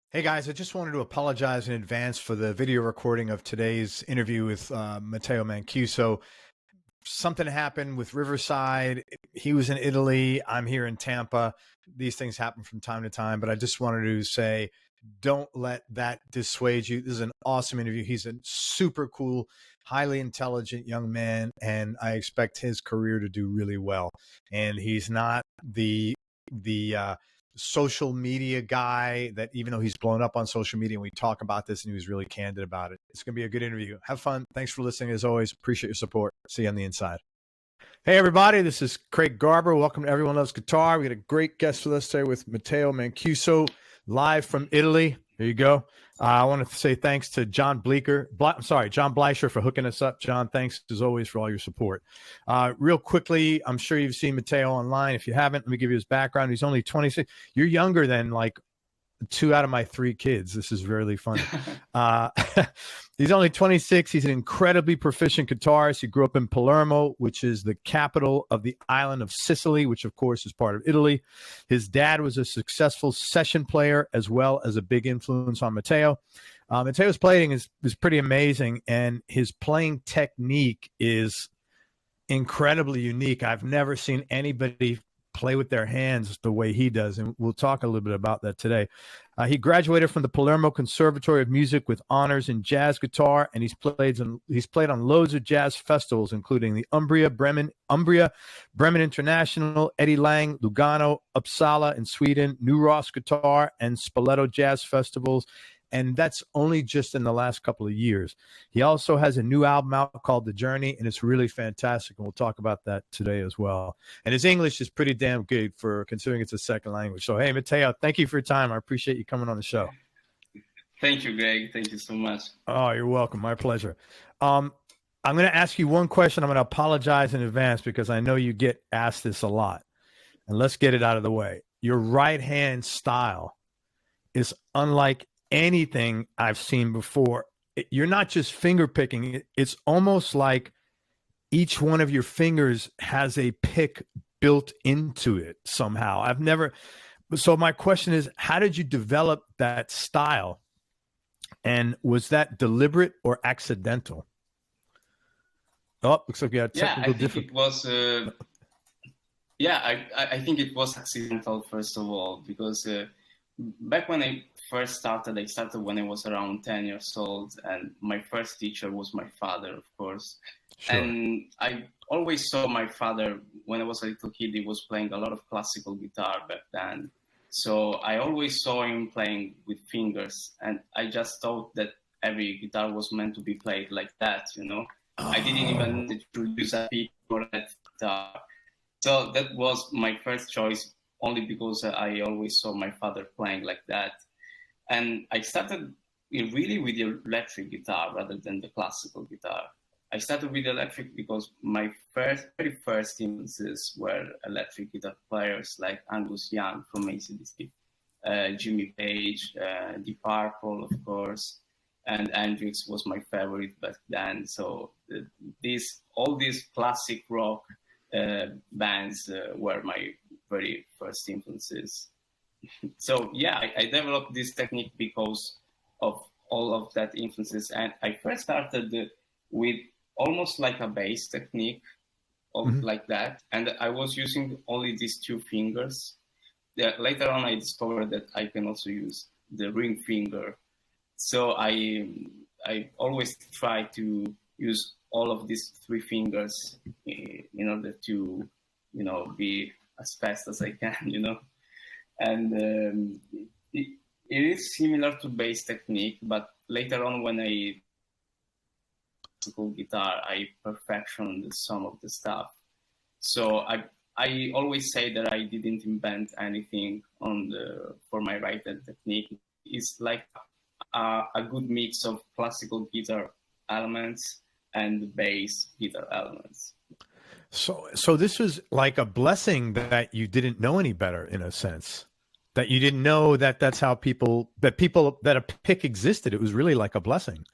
Hey guys, I just wanted to apologize in advance for the video recording of today's interview with Matteo Mancuso. Something happened with Riverside. He was in Italy. I'm here in Tampa. These things happen from time to time, but I just wanted to say don't let that dissuade you. This is an awesome interview. He's a super cool, highly intelligent young man, and I expect his career to do really well. And he's not the social media guy that, even though he's blown up on social media, and we talk about this, and he was really candid about it. It's going to be a good interview. Have fun. Thanks for listening. As always, appreciate your support. See you on the inside. Hey, everybody, this is Craig Garber. Welcome to Everyone Loves Guitar. We got a great guest with us today with Matteo Mancuso, live from Italy. There you go. I want to say thanks to John Bleischer for hooking us up. John, thanks as always for all your support. Real quickly, I'm sure you've seen Matteo online. If you haven't, let me give you his background. He's only 26. You're younger than like 2 out of my 3 kids. This is really funny. He's only 26. He's an incredibly proficient guitarist. He grew up in Palermo, which is the capital of the island of Sicily, which of course is part of Italy. His dad was a successful session player as well as a big influence on Matteo. Matteo's playing is pretty amazing, and his playing technique is incredibly unique. I've never seen anybody play with their hands the way he does, and we'll talk a little bit about that today. He graduated from the Palermo Conservatory of Music with honors in jazz guitar, and he's played on loads of jazz festivals, including the Umbria, Bremen International, Eddie Lang, Lugano, Uppsala in Sweden, New Ross Guitar, and Spoleto Jazz Festivals. And that's only just in the last couple of years. He also has a new album out called The Journey, and it's really fantastic. And we'll talk about that today as well. And his English is pretty damn good for considering it's a second language. So, hey, Matteo, thank you for your time. I appreciate you coming on the show. Thank you, Greg. Thank you so much. Oh, you're welcome. My pleasure. I'm going to ask you one question. I'm going to apologize in advance because I know you get asked this a lot. And let's get it out of the way. Your right hand style is unlike anything I've seen before. You're not just finger picking. It's almost like each one of your fingers has a pick built into it somehow. So my question is, how did you develop that style? And was that deliberate or accidental? Oh, looks like we had technical difficulties. It was, I think it was accidental, first of all, because back when I first started, when I was around 10 years old, and my first teacher was my father, of course. Sure. And I always saw my father, when I was a little kid, he was playing a lot of classical guitar back then. So I always saw him playing with fingers, and I just thought that every guitar was meant to be played like that, you know. Oh. I didn't even need to use a pick or that guitar. So that was my first choice, only because I always saw my father playing like that. And I started really with the electric guitar rather than the classical guitar. I started with electric because my very first influences were electric guitar players like Angus Young from AC/DC, Jimmy Page, Deep Purple, of course, and Hendrix was my favorite back then. So all these classic rock bands were my very first influences. So yeah, I developed this technique because of all of that influences. And I first started with almost like a bass technique, like that. And I was using only these 2 fingers. Later on, I discovered that I can also use the ring finger. So I always try to use all of these 3 fingers in order to, be as fast as I can, And it is similar to bass technique, but later on when I classical guitar, I perfectioned some of the stuff. So I always say that I didn't invent anything for my right hand technique. It's like a good mix of classical guitar elements and bass guitar elements. So this was like a blessing that you didn't know any better, in a sense, that you didn't know that that a pick existed. It was really like a blessing.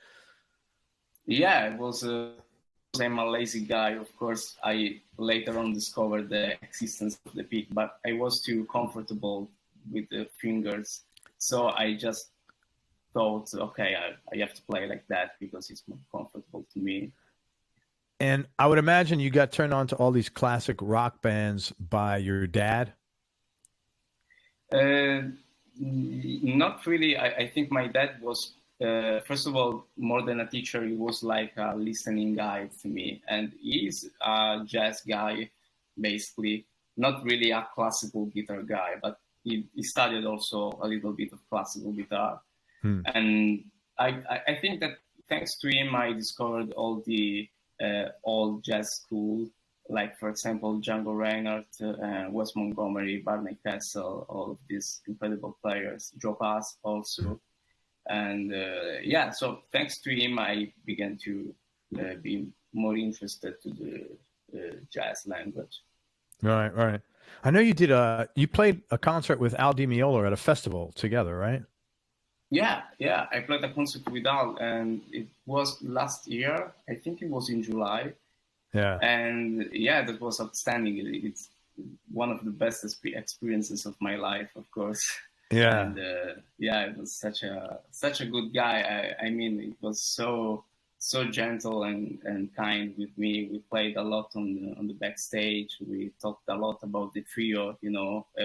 Yeah, it was. I'm a lazy guy, of course. I later on discovered the existence of the pick, but I was too comfortable with the fingers, so I just thought, okay, I have to play like that because it's more comfortable to me. And I would imagine you got turned on to all these classic rock bands by your dad. Not really. I think my dad was, first of all, more than a teacher, he was like a listening guide to me. And he's a jazz guy, basically. Not really a classical guitar guy, but he studied also a little bit of classical guitar. And I think that thanks to him, I discovered all the old jazz school, like, for example, Django Reinhardt, Wes Montgomery, Barney Kessel, all of these incredible players, Joe Pass also. And so thanks to him, I began to be more interested to the jazz language. Right. I know you played a concert with Al Di Meola at a festival together, right? Yeah. I played a concert with Al, and it was last year. I think it was in July. Yeah. And that was outstanding. It's one of the best experiences of my life, of course. Yeah. And it was such a good guy. I mean, it was so gentle and kind with me. We played a lot on the backstage. We talked a lot about the trio,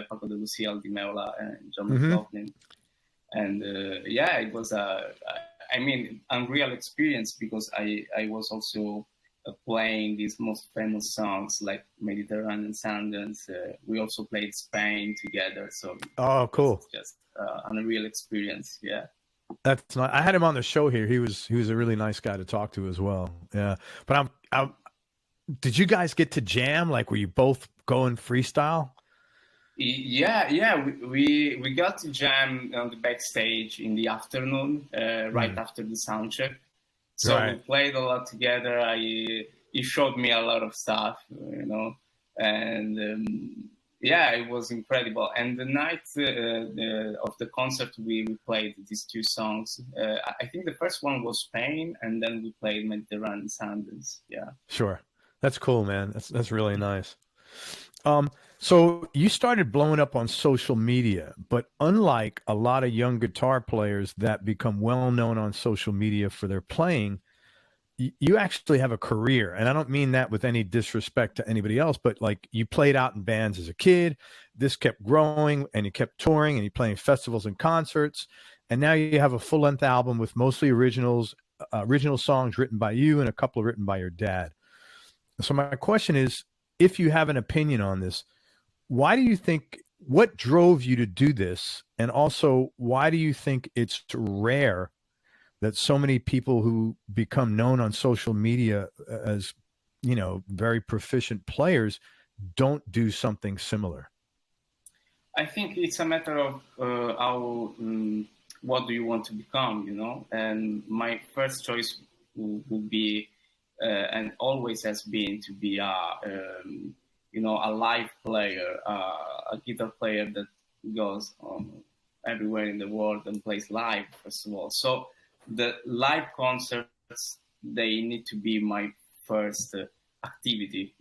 Paco de Lucia, Al Di Meola, and John McLaughlin. And it was unreal experience because I was also playing these most famous songs like Mediterranean Sundance. We also played Spain together. So cool. Just an unreal experience. Yeah. That's not. I had him on the show here. He was a really nice guy to talk to as well. Yeah. But did you guys get to jam? Like, were you both going freestyle? Yeah. We got to jam on the backstage in the afternoon, right after the sound check. So we played a lot together. He showed me a lot of stuff, and it was incredible. And the night of the concert, we played these two songs. I think the first one was Spain, and then we played Mediterranean Sundance. Yeah. Sure. That's cool, man. That's really nice. So you started blowing up on social media, but unlike a lot of young guitar players that become well known on social media for their playing, you actually have a career. And I don't mean that with any disrespect to anybody else, but like, you played out in bands as a kid, this kept growing, and you kept touring, and you're playing festivals and concerts. And now you have a full length album with mostly original songs written by you and a couple written by your dad. So my question is, if you have an opinion on this, what drove you to do this? And also, why do you think it's rare that so many people who become known on social media as, very proficient players don't do something similar? I think it's a matter of what do you want to become, and my first choice would be, and always has been, to be a live player, a guitar player that goes everywhere in the world and plays live, first of all. So the live concerts, they need to be my first activity,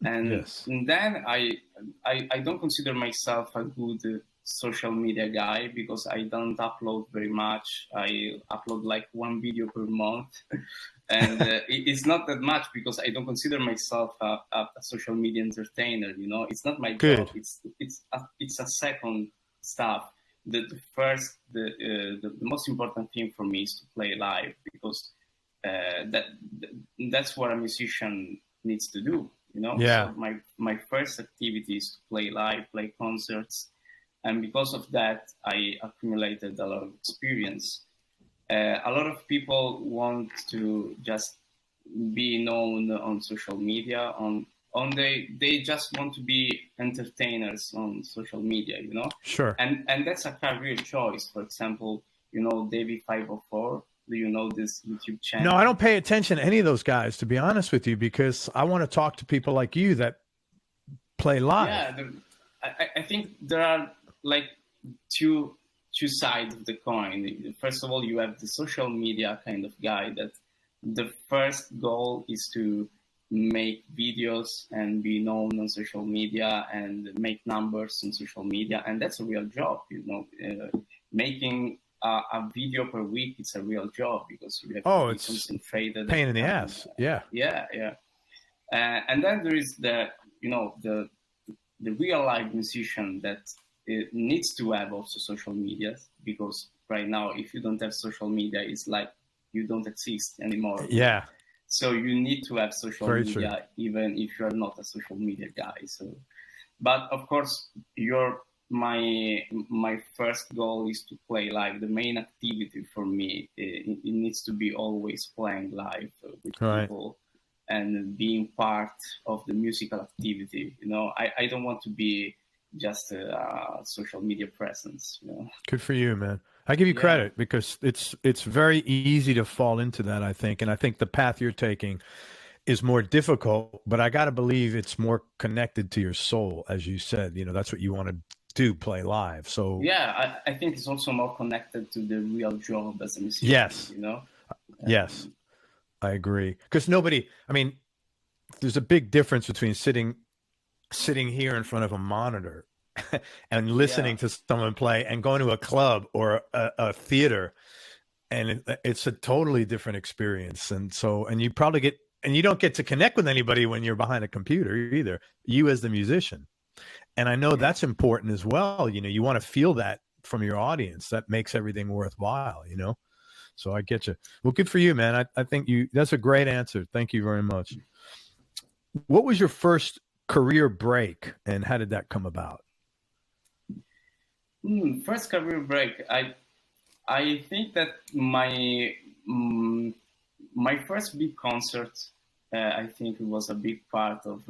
And then I don't consider myself a good social media guy because I don't upload very much. I upload like one video per month. And it's not that much because I don't consider myself a social media entertainer. It's not my job. It's a second stuff. The most important thing for me is to play live because that's what a musician needs to do. Yeah. So my first activity is to play live, play concerts, and because of that, I accumulated a lot of experience. A lot of people want to just be known on social media. They just want to be entertainers on social media, Sure. And that's a career choice. For example, Davey 504. Do you know this YouTube channel? No, I don't pay attention to any of those guys, to be honest with you, because I want to talk to people like you that play live. Yeah, I think there are like two sides of the coin. First of all, you have the social media kind of guy that the first goal is to make videos and be known on social media and make numbers on social media, and that's a real job. Making a video per week, it's a real job because we have to be It's concentrated. pain in the ass. Yeah. Yeah. And then there is the real life musician that it needs to have also social media, because right now, if you don't have social media, it's like you don't exist anymore. Yeah. So you need to have social Very media, true. even if you're not a social media guy. So, but of course, my first goal is to play live. The main activity for me, it needs to be always playing live with people and being part of the musical activity. You know, I don't want to be just a social media presence. You know? Good for you, man. I give you credit because it's very easy to fall into that, I think. And I think the path you're taking is more difficult, but I got to believe it's more connected to your soul. As you said, you know, that's what you want to do, play live. So yeah, I think it's also more connected to the real job as a musician. Yes. You know? Yes, I agree. Because there's a big difference between sitting here in front of a monitor and listening to someone play and going to a club or a theater, and it's a totally different experience. And you probably you don't get to connect with anybody when you're behind a computer either, you as the musician. And I know that's important as well. You know, you want to feel that from your audience. That makes everything worthwhile, you know? So I get you. Well, good for you, man. I think that's a great answer. Thank you very much. What was your first career break and how did that come about? First career break. I think that my first big concert, I think it was a big part of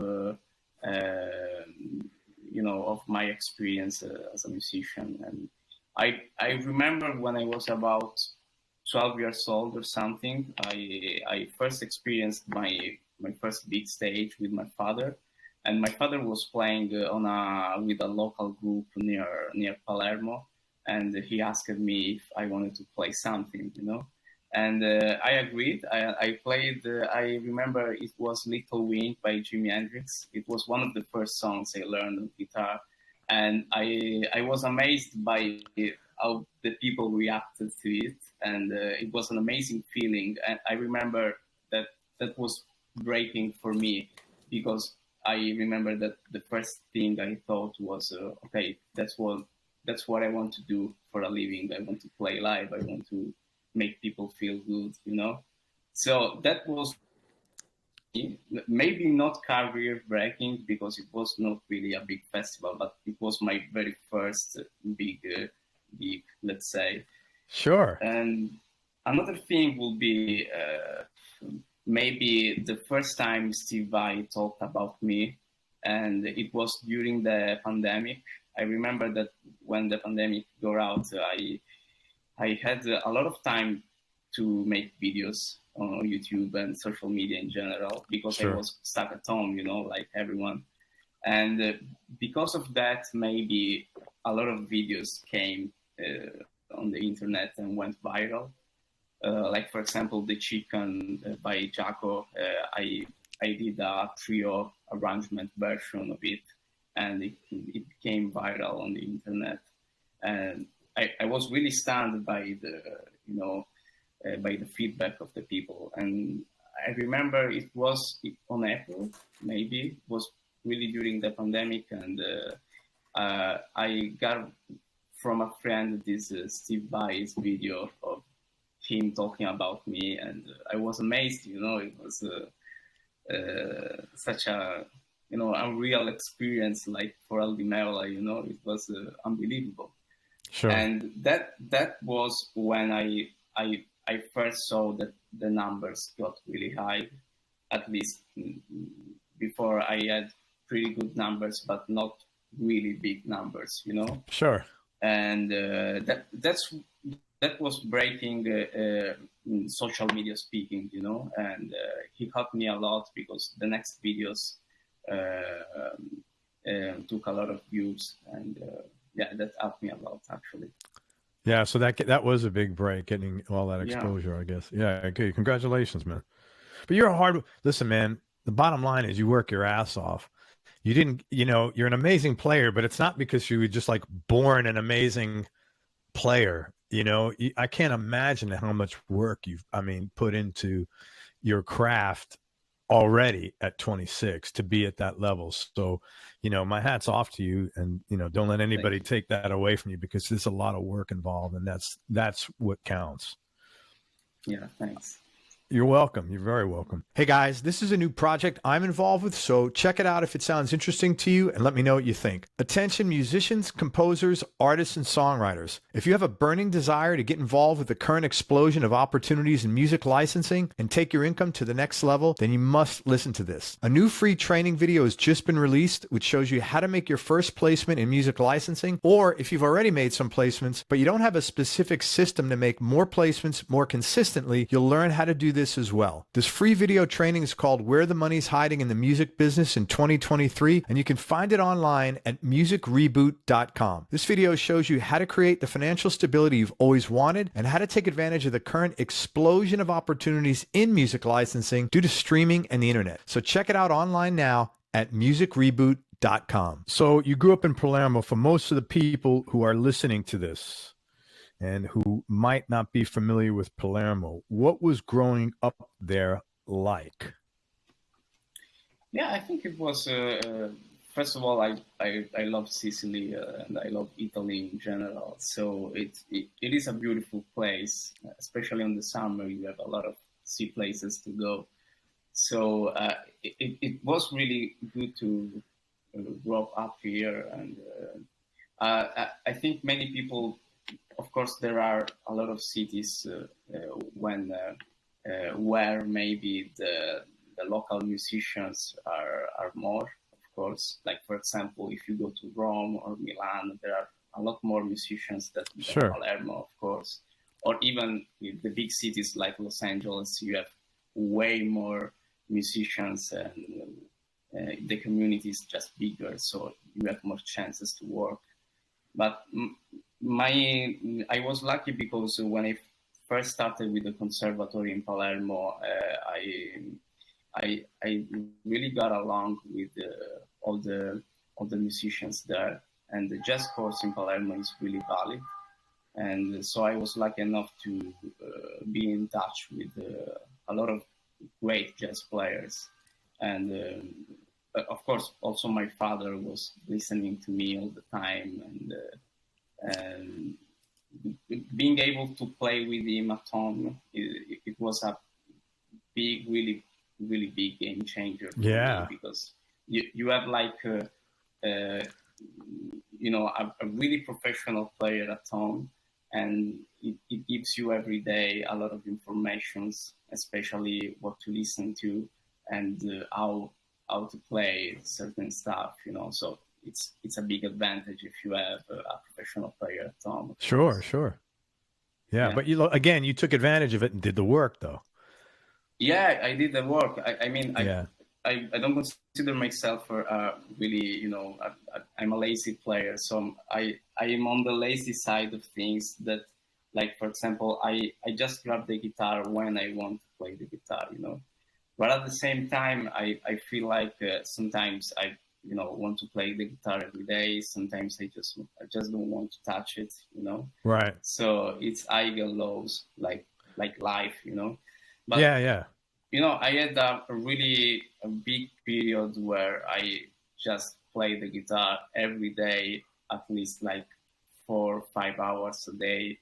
of my experience as a musician. And I remember when I was about 12 years old or something, I first experienced my first big stage with my father. And my father was playing with a local group near Palermo, and he asked me if I wanted to play something, you know. And I agreed. I played. I remember it was "Little Wing" by Jimi Hendrix. It was one of the first songs I learned on guitar, and I was amazed by how the people reacted to it, and it was an amazing feeling. And I remember that was breaking for me, because I remember that the first thing I thought was, okay, that's what I want to do for a living. I want to play live. I want to make people feel good, you know? So that was maybe not career breaking, because it was not really a big festival, but it was my very first big, let's say. Sure. And another thing will be maybe the first time Steve Vai talked about me, and it was during the pandemic. I remember that when the pandemic got out, I had a lot of time to make videos on YouTube and social media in general, because I was stuck at home, you know, like everyone. And because of that, maybe a lot of videos came on the internet and went viral. Like, for example, The Chicken by Jaco. I did a trio arrangement version of it, and it became viral on the internet. And I was really stunned by the feedback of the people. And I remember it was on April, maybe. It was really during the pandemic, and I got from a friend this Steve Vai's video of him talking about me, and I was amazed. You know, it was such a unreal experience, like for Al Di Meola. You know, it was unbelievable. Sure. And that was when I first saw that the numbers got really high. At least before, I had pretty good numbers, but not really big numbers. You know. Sure. And that was breaking social media speaking, you know, and he helped me a lot, because the next videos took a lot of views, and that helped me a lot, actually. Yeah, so that was a big break, getting all that exposure, I guess. Yeah, okay, congratulations, man. But listen, man, the bottom line is you work your ass off. You didn't, you're an amazing player, but it's not because you were just like born an amazing player. You know, I can't imagine how much work put into your craft already at 26 to be at that level. So, you know, my hat's off to you, and, you know, don't let anybody take that away from you, because there's a lot of work involved, and that's what counts. Yeah, thanks. You're welcome. You're very welcome. Hey guys, this is a new project I'm involved with, so check it out if it sounds interesting to you and let me know what you think. Attention musicians, composers, artists, and songwriters. If you have a burning desire to get involved with the current explosion of opportunities in music licensing and take your income to the next level, then you must listen to this. A new free training video has just been released, which shows you how to make your first placement in music licensing, or if you've already made some placements, but you don't have a specific system to make more placements more consistently, you'll learn how to do this as well. This free video training is called Where the Money's Hiding in the Music Business in 2023, and you can find it online at musicreboot.com. This video shows you how to create the financial stability you've always wanted and how to take advantage of the current explosion of opportunities in music licensing due to streaming and the internet. So check it out online now at musicreboot.com. So you grew up in Palermo. For most of the people who are listening to this and who might not be familiar with Palermo, what was growing up there like? Yeah, I think it was, first of all, I love Sicily and I love Italy in general. So it is a beautiful place, especially in the summer. You have a lot of sea places to go. So it was really good to grow up here. And I think many people, of course, there are a lot of cities where maybe the local musicians are more, of course. Like, for example, if you go to Rome or Milan, there are a lot more musicians than Palermo, of course. Or even in the big cities like Los Angeles, you have way more musicians, and the community is just bigger, so you have more chances to work. But I was lucky because when I first started with the conservatory in Palermo, I really got along with all the musicians there, and the jazz course in Palermo is really valid. And so I was lucky enough to be in touch with a lot of great jazz players. And of course, also my father was listening to me all the time, and being able to play with him at home, it was a big, really, really big game changer for me, because you have like a really professional player at home, and it gives you every day a lot of information, especially what to listen to and how to play certain stuff, you know. So it's a big advantage if you have a professional player at home. Sure. Yeah, but you took advantage of it and did the work, though. Yeah, I did the work. I don't consider myself really, you know, I'm a lazy player. So I am on the lazy side of things that, like, for example, I just grab the guitar when I want to play the guitar, you know. But at the same time, I feel like sometimes I, you know, want to play the guitar every day. Sometimes I just don't want to touch it, you know. Right. So it's highs and lows, like life, you know. But yeah. You know, I had a big period where I just played the guitar every day, at least like 4 or 5 hours a day.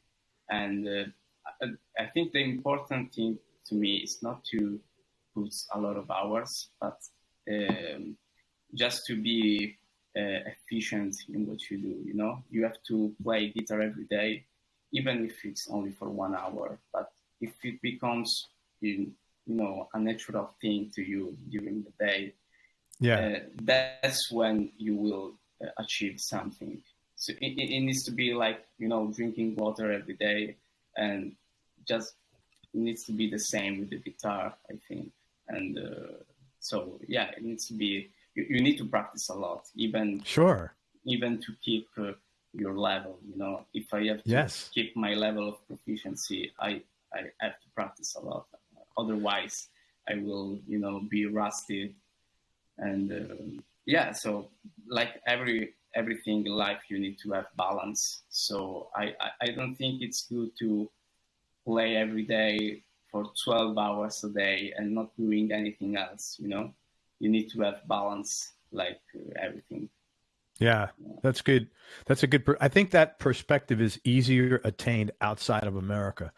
And I think the important thing to me is not to put a lot of hours, but just to be efficient in what you do. You know, you have to play guitar every day, even if it's only for 1 hour. But if it becomes, you know, a natural thing to you during the day, that's when you will achieve something. So it needs to be like, you know, drinking water every day, and just it needs to be the same with the guitar, I think. And so yeah, it needs to be. You need to practice a lot, even to keep your level. You know, if I have to keep my level of proficiency, I have to practice a lot. Otherwise, I will, you know, be rusty. And so like every everything in life you need to have balance. So I don't think it's good to play every day for 12 hours a day and not doing anything else. You need to have balance, like everything. Yeah, that's good. That's a good. I think that perspective is easier attained outside of America.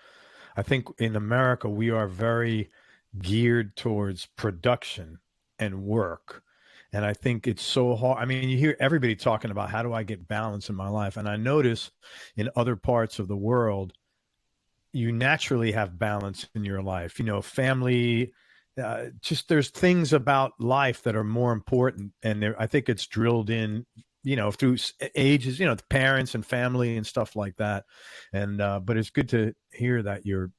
I think in America we are very geared towards production and work. And I think it's so hard. I mean, you hear everybody talking about how do I get balance in my life? And I notice in other parts of the world, you naturally have balance in your life, family, just there's things about life that are more important. And I think it's drilled in, through ages, the parents and family and stuff like that. And, but it's good to hear that you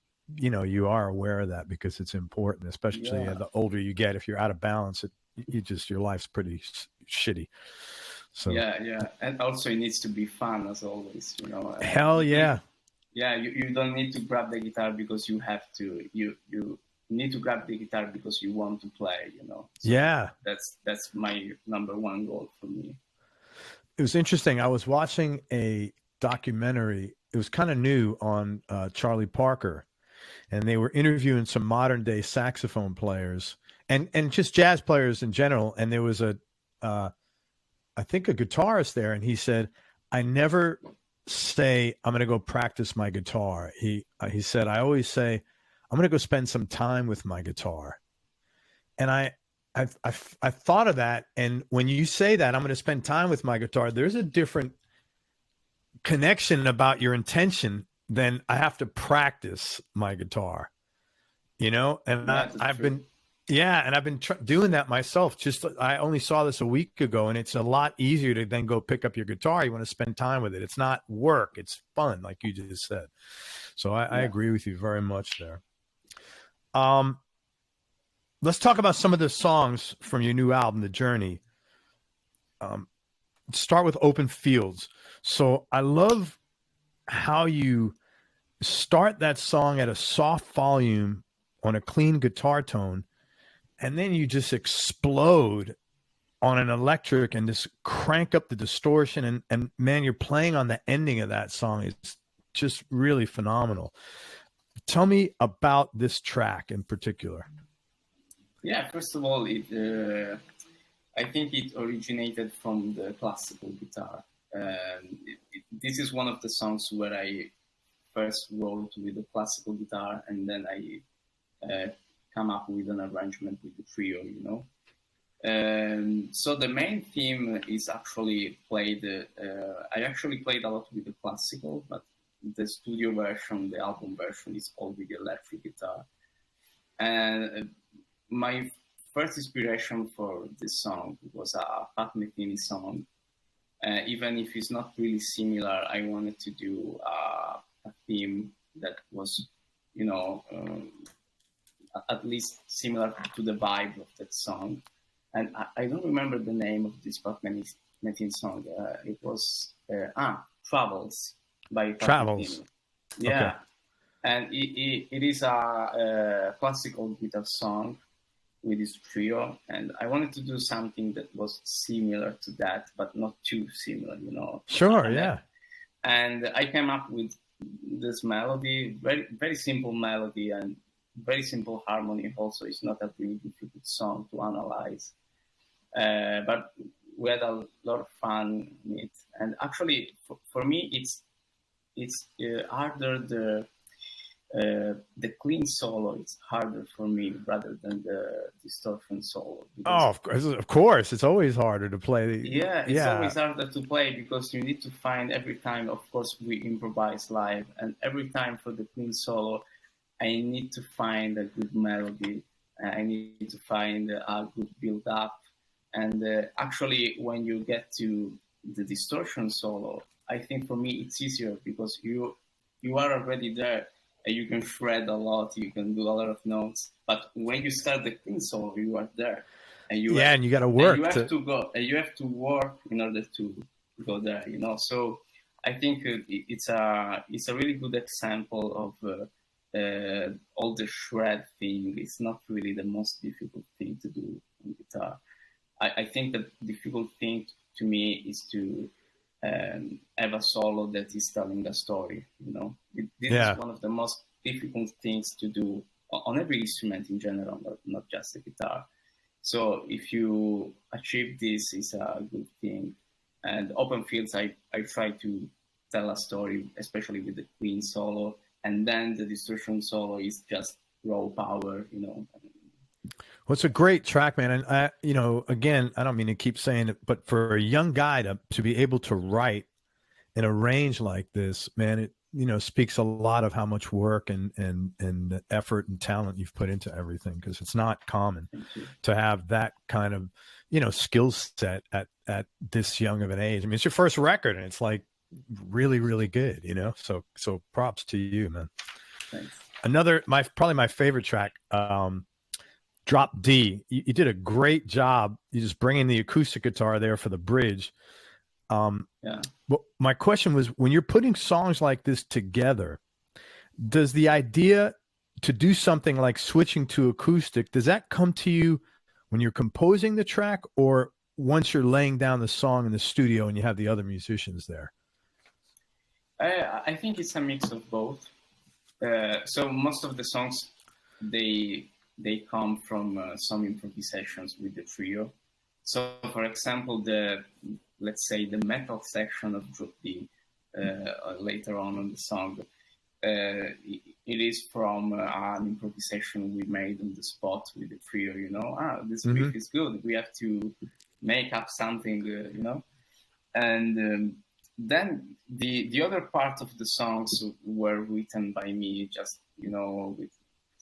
are aware of that, because it's important, especially the older you get. If you're out of balance, your life's pretty shitty. So yeah, and also it needs to be fun as always. Hell yeah. Yeah, you don't need to grab the guitar because you have to. You need to grab the guitar because you want to play. So yeah, that's my number one goal for me. It was interesting. I was watching a documentary. It was kind of new on Charlie Parker, and they were interviewing some modern day saxophone players and just jazz players in general. And there was I think a guitarist there, and he said, "I never say I'm going to go practice my guitar." He said, "I always say I'm going to go spend some time with my guitar." And I thought of that, and when you say that I'm going to spend time with my guitar, there's a different connection about your intention than I have to practice my guitar, and I've been doing that myself. I only saw this a week ago, and it's a lot easier to then go pick up your guitar. You want to spend time with it. It's not work. It's fun, like you just said. So I agree with you very much there. Let's talk about some of the songs from your new album, The Journey. Start with Open Fields. So I love how you start that song at a soft volume on a clean guitar tone, and then you just explode on an electric and just crank up the distortion. And man, you're playing on the ending of that song. It's just really phenomenal. Tell me about this track in particular. Yeah, first of all, I think it originated from the classical guitar. This is one of the songs where I first wrote with the classical guitar, and then I come up with an arrangement with the trio, So the main theme is actually played, I actually played a lot with the classical, but the studio version, the album version, is all with the electric guitar. And my first inspiration for this song was a Pat Metheny song. Even if it's not really similar, I wanted to do a theme that was, at least similar to the vibe of that song. And I don't remember the name of this Pat Metheny song. It was Travels by Pat Travels. Metheny. Yeah. Okay. And it is a classical guitar song with this trio, and I wanted to do something that was similar to that, but not too similar, Sure, yeah. And I came up with this melody, very, very simple melody and very simple harmony. Also, it's not a really difficult song to analyze, but we had a lot of fun in it. And actually, for me, it's harder the clean solo is harder for me rather than the distortion solo. Oh, of course, it's always harder to play. It's always harder to play because you need to find every time. Of course, we improvise live, and every time for the clean solo, I need to find a good melody. I need to find a good build up, and actually, when you get to the distortion solo, I think for me it's easier because you are already there. You can shred a lot, you can do a lot of notes, but when you start the clean solo, you are there, and you got to work. You have to go, and you have to work in order to go there. So I think it's a really good example of all the shred thing. It's not really the most difficult thing to do on guitar. I think the difficult thing to me is to have a solo that is telling a story. This is one of the most difficult things to do on every instrument in general, not just the guitar. So if you achieve this, is a good thing. And open fields, I try to tell a story, especially with the clean solo, and then the distortion solo is just raw power. Well, it's a great track, man. And again, I don't mean to keep saying it, but for a young guy to be able to write in a range like this, man, it speaks a lot of how much work and effort and talent you've put into everything, because it's not common to have that kind of skill set at this young of an age. I mean, it's your first record, and it's like really, really good. So props to you, man. Thanks. Probably my favorite track. Drop D. You did a great job. You just bringing the acoustic guitar there for the bridge. Well, my question was, when you're putting songs like this together, does the idea to do something like switching to acoustic, does that come to you when you're composing the track, or once you're laying down the song in the studio and you have the other musicians there? I think it's a mix of both. So most of the songs, they come from some improvisations with the trio. So, for example, let's say the metal section of Drop D later on the song, it is from an improvisation we made on the spot with the trio. This riff is good. We have to make up something, and then the other part of the songs were written by me, just with.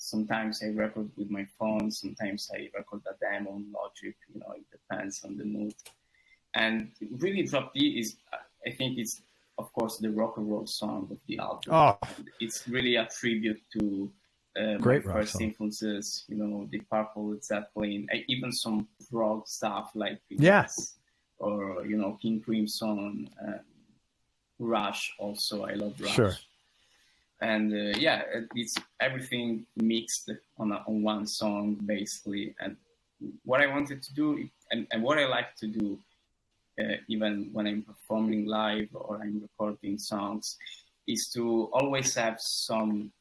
Sometimes I record with my phone, sometimes I record a demo on Logic, it depends on the mood. And really Drop D is, I think it's, of course, the rock and roll song of the album. Oh. It's really a tribute to my first influences, Deep Purple, Led Zeppelin, even some rock stuff like Yes, or, King Crimson, Rush also, I love Rush. Sure. And it's everything mixed on one song, basically. And what I wanted to do, and what I like to do, even when I'm performing live or I'm recording songs, is to always have some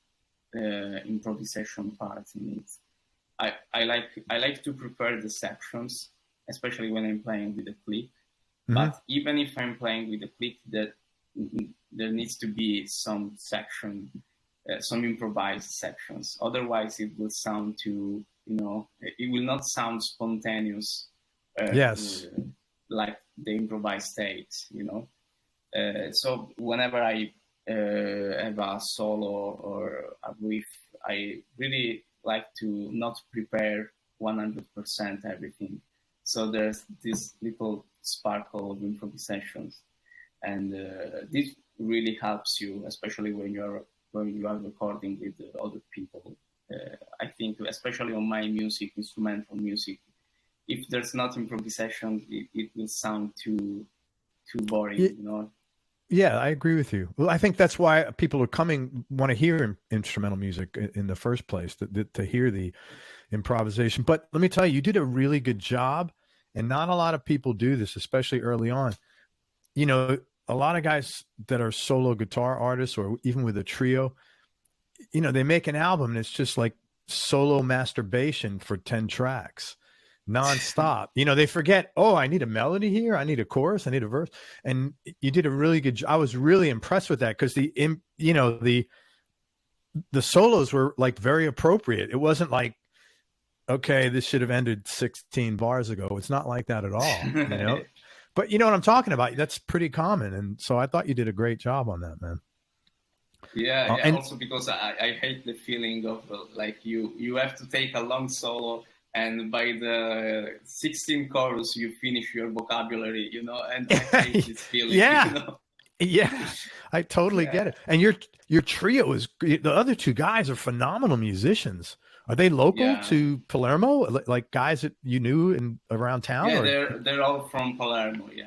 improvisation parts in it. I like to prepare the sections, especially when I'm playing with a click. But even if I'm playing with a click, there needs to be some section, some improvised sections. Otherwise, it will sound too, it will not sound spontaneous. Like the improvised state, So whenever I have a solo or a riff, I really like to not prepare 100% everything. So there's this little sparkle of improvisations. And this really helps you, especially when you are recording with other people. I think, especially on my music, instrumental music, if there's not improvisation, it will sound too boring, Yeah, I agree with you. Well, I think that's why people want to hear instrumental music in the first place, to hear the improvisation. But let me tell you, you did a really good job, and not a lot of people do this, especially early on. A lot of guys that are solo guitar artists, or even with a trio, they make an album and it's just like solo masturbation for 10 tracks nonstop. They forget, I need a melody here, I need a chorus, I need a verse. And you did a really good job. I was really impressed with that, because the solos were like very appropriate. It wasn't like, okay, this should have ended 16 bars ago. It's not like that at all, But you know what I'm talking about? That's pretty common. And so I thought you did a great job on that, man. Yeah. And also because I hate the feeling of like you have to take a long solo, and by the 16th chorus, you finish your vocabulary, and I hate this feeling. Yeah, I totally get it. And your trio the other two guys are phenomenal musicians. Are they local to Palermo? Like guys that you knew around town? Yeah, they're all from Palermo. Yeah.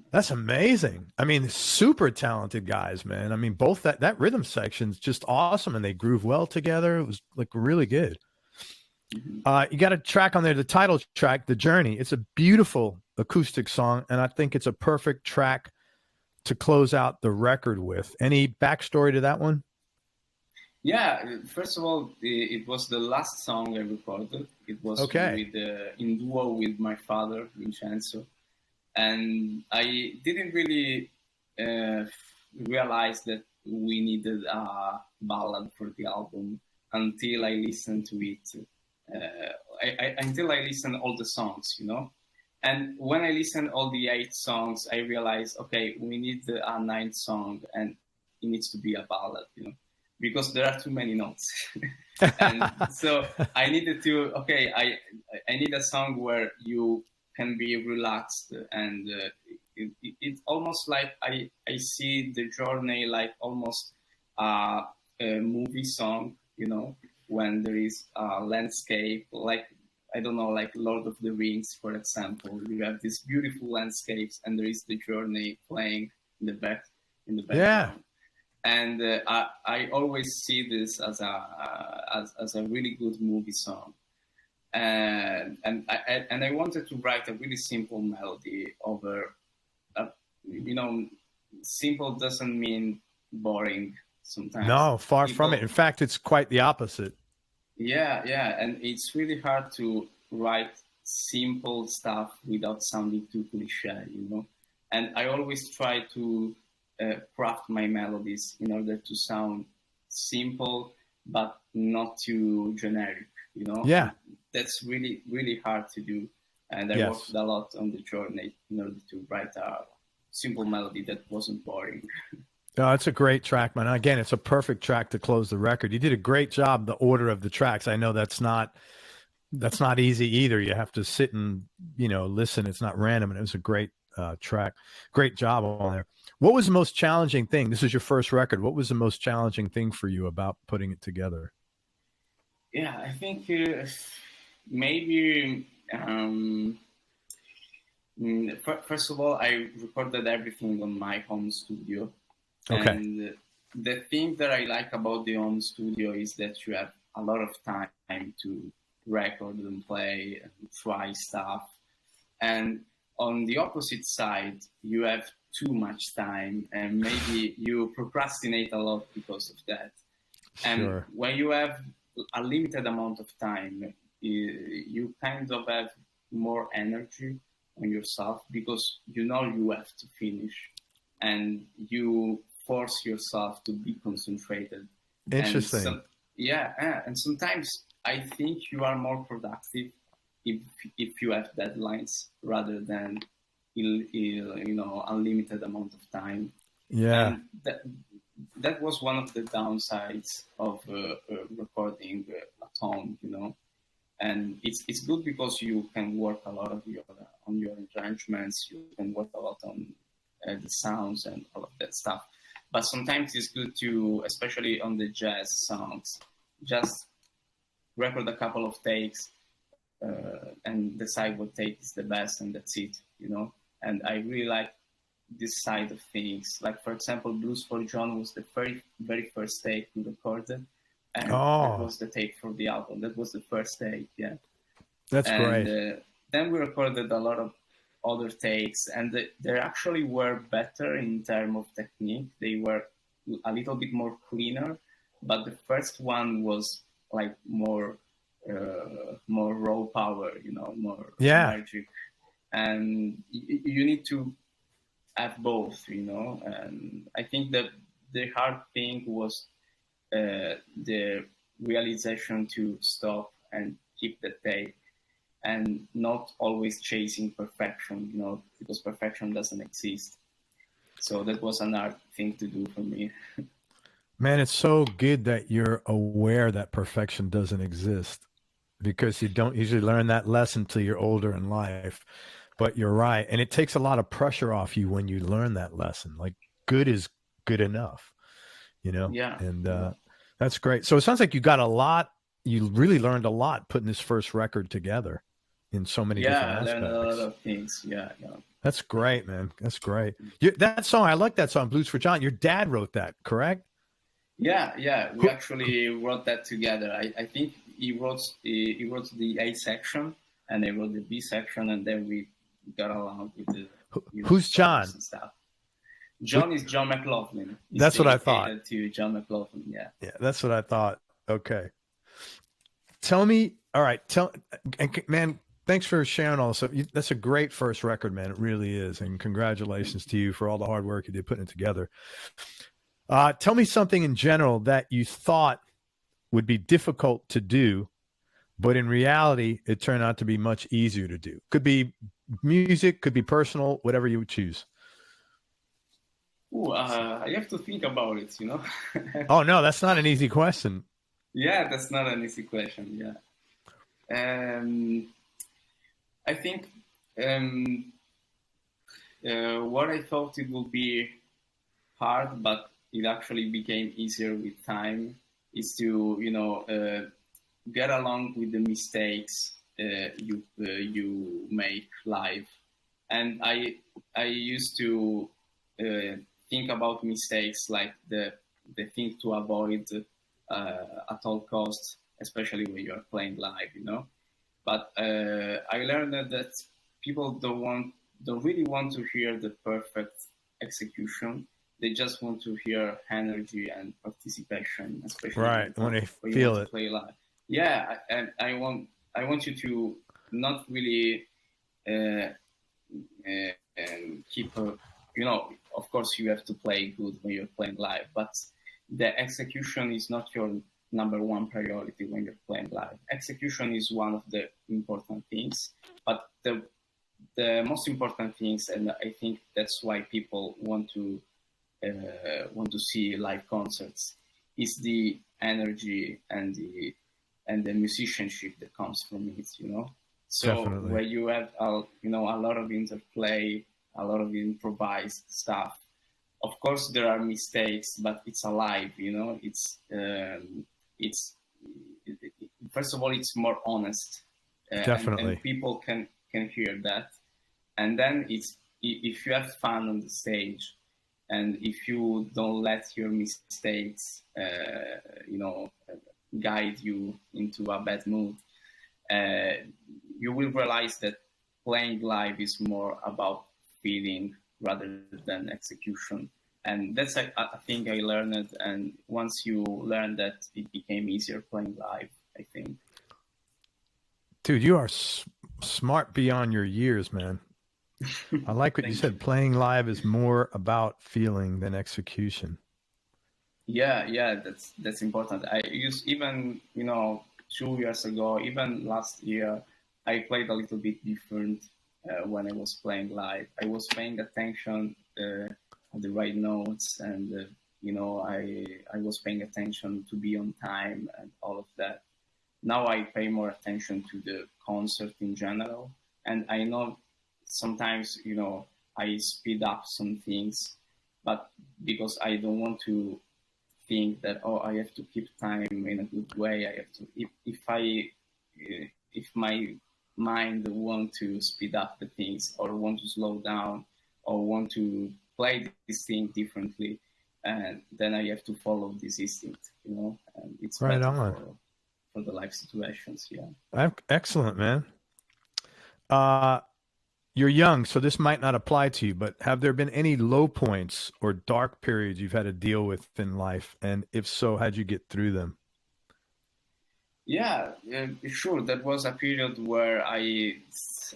That's amazing. I mean, super talented guys, man. I mean, both that rhythm section's just awesome, and they groove well together. It was like really good. You got a track on there, the title track, The Journey. It's a beautiful acoustic song, and I think it's a perfect track to close out the record with. Any backstory to that one? Yeah, first of all, it was the last song I recorded. It was Okay. in duo with my father, Vincenzo. And I didn't really realize that we needed a ballad for the album until I listened to it. Until I listened all the songs, you know. And when I listened all the 8 songs, I realized, okay, we need a 9th song, and it needs to be a ballad, you know, because there are too many notes. And so I needed to, okay, I need a song where you can be relaxed, and it's almost like I see the journey like almost a movie song, you know, when there is a landscape, like, I don't know, like Lord of the Rings, for example. You have these beautiful landscapes, and there is the journey playing in the Yeah. background. And I always see this as a really good movie song. And I wanted to write a really simple melody over, you know, simple doesn't mean boring sometimes. No, far from it. In fact, it's quite the opposite. Yeah, and it's really hard to write simple stuff without sounding too cliche, you know. And I always try to craft my melodies in order to sound simple but not too generic, you know. Yeah. That's really, really hard to do. And I worked a lot on the journey in order to write a simple melody that wasn't boring. Oh, it's a great track, man. Again, it's a perfect track to close the record. You did a great job, the order of the tracks. I know that's not easy either. You have to sit and, you know, listen. It's not random. And it was a great track. Great job on there. What was the most challenging thing? This is your first record. What was the most challenging thing for you about putting it together? Yeah, I think maybe first of all, I recorded everything on my home studio. Okay. And the thing that I like about the home studio is that you have a lot of time to record and play and try stuff. And on the opposite side, you have too much time, and maybe you procrastinate a lot because of that. And Sure. when you have a limited amount of time, you kind of have more energy on yourself because you know you have to finish, and you force yourself to be concentrated. Interesting. And sometimes I think you are more productive if you have deadlines rather than you know, unlimited amount of time. Yeah. And that was one of the downsides of recording at home, you know. And it's good because you can work a lot on your arrangements. You can work a lot on the sounds and all of that stuff. But sometimes it's good to, especially on the jazz songs, just record a couple of takes and decide what take is the best, and that's it, you know. And I really like this side of things. Like, for example, Blues for John was the very first take we recorded, and that was the take for the album. That was the first take, yeah. That's great. Then we recorded a lot of other takes, and they actually were better in terms of technique. They were a little bit more cleaner, but the first one was like more raw power, you know, more energetic. And you need to have both, you know. And I think that the hard thing was the realization to stop and keep the take, and not always chasing perfection, you know, because perfection doesn't exist. So that was an hard thing to do for me. Man, it's so good that you're aware that perfection doesn't exist, because you don't usually learn that lesson till you're older in life. But you're right. And it takes a lot of pressure off you when you learn that lesson. Like, good is good enough, you know? Yeah. And that's great. So it sounds like you really learned a lot putting this first record together in so many different aspects. Yeah, I learned a lot of things. Yeah. That's great, man. That's great. That song, I like that song, Blues for John. Your dad wrote that, correct? Yeah. We actually wrote that together. I think he wrote the A section, and I wrote the B section, and then we got along with the Who's John? and stuff. John is John McLaughlin. It's that's what I thought. To John McLaughlin, yeah. Yeah, that's what I thought. Okay. Tell me, all right, man, thanks for sharing all this stuff. That's a great first record, man. It really is. And congratulations to you for all the hard work you did putting it together. Tell me something in general that you thought would be difficult to do, but in reality, it turned out to be much easier to do. Could be music, could be personal, whatever you would choose. Ooh, I have to think about it, you know. Oh, no, that's not an easy question. Yeah, that's not an easy question, yeah. I think what I thought it would be hard, but it actually became easier with time, is to, you know, get along with the mistakes you make live. And I used to think about mistakes like the thing to avoid at all costs, especially when you are playing live, you know. But I learned that people don't really want to hear the perfect execution. They just want to hear energy and participation, especially when they when feel you want it. to play live. Yeah, and I want you to not really keep you know, of course you have to play good when you're playing live, but the execution is not your number one priority when you're playing live. Execution is one of the important things, but the most important things, and I think that's why people want to see live concerts, is the energy and the musicianship that comes from it, you know. So Definitely. where you have a lot of interplay, a lot of improvised stuff. Of course, there are mistakes, but it's alive, you know. It's first of all, it's more honest. Definitely. And people can hear that. And then it's, if you have fun on the stage, and if you don't let your mistakes, guide you into a bad mood, you will realize that playing live is more about feeling rather than execution. And that's a thing I learned. And once you learn that, it became easier playing live, I think. Dude, you are smart beyond your years, man. I like what you said. Playing live is more about feeling than execution. Yeah, that's important. I used, even 2 years ago, even last year, I played a little bit different when I was playing live. I was paying attention at the right notes, and I was paying attention to be on time and all of that. Now I pay more attention to the concert in general, and I know sometimes I speed up some things, but because I don't want to think that, oh, I have to keep time in a good way. I have to, if my mind want to speed up the things, or want to slow down, or want to play this thing differently, and then I have to follow this instinct, and it's right better on for the life situations. Yeah. Excellent, man. You're young, so this might not apply to you, but have there been any low points or dark periods you've had to deal with in life? And if so, how'd you get through them? Yeah, sure. That was a period where I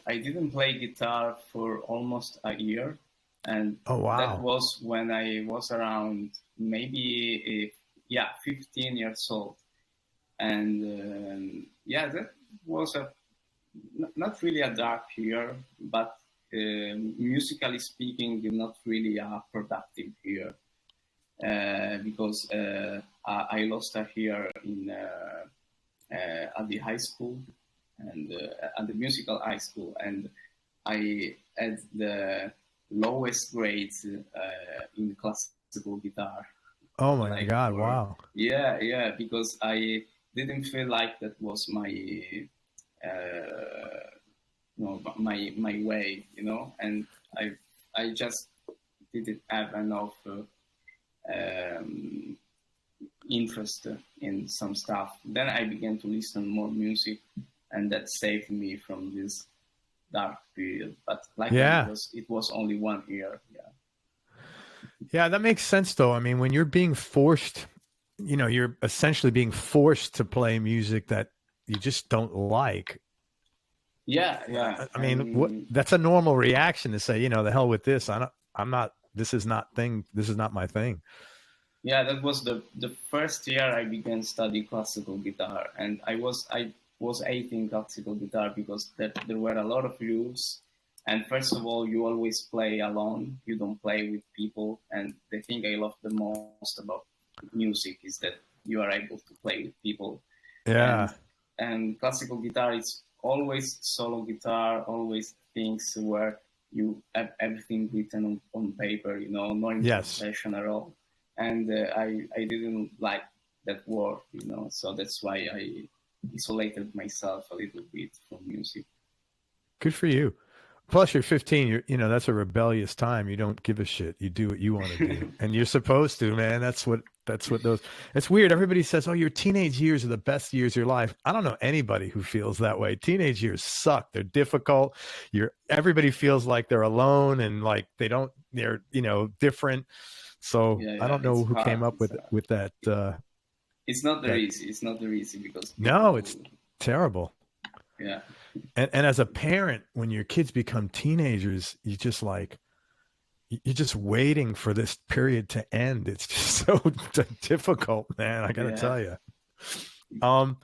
didn't play guitar for almost a year. And oh, wow. That was when I was around maybe 15 years old. And that was not really a dark year, but musically speaking, not really a productive year, because I lost a year at the high school, and at the musical high school, and I had the lowest grades in classical guitar. Oh my God! Wow. Yeah, because I didn't feel like that was my my way, and I just didn't have enough interest in some stuff. Then I began to listen more music, and that saved me from this dark period. But like Yeah. it was only 1 year. Yeah. Yeah, that makes sense though. I mean, when you're being forced, you're essentially being forced to play music that you just don't like. Yeah, yeah. I mean, that's a normal reaction to say, the hell with this. This is not my thing. Yeah, that was the first year I began study classical guitar, and I was hating classical guitar because there were a lot of rules. And first of all, you always play alone. You don't play with people. And the thing I love the most about music is that you are able to play with people. Yeah. And classical guitar is always solo guitar, always things where you have everything written on paper, no improvisation at all. And I didn't like that word, so that's why I isolated myself a little bit from music. Good for you. Plus, you're 15. That's a rebellious time. You don't give a shit. You do what you want to do, and you're supposed to, man. That's what those. It's weird. Everybody says, "Oh, your teenage years are the best years of your life." I don't know anybody who feels that way. Teenage years suck. They're difficult. Everybody feels like they're alone and like they're different. So Yeah, I don't know who came up with that. It's not very easy. It's not very easy because no, it's terrible. Yeah. And as a parent, when your kids become teenagers, you're just waiting for this period to end. It's just so difficult, man. I got to tell you. Are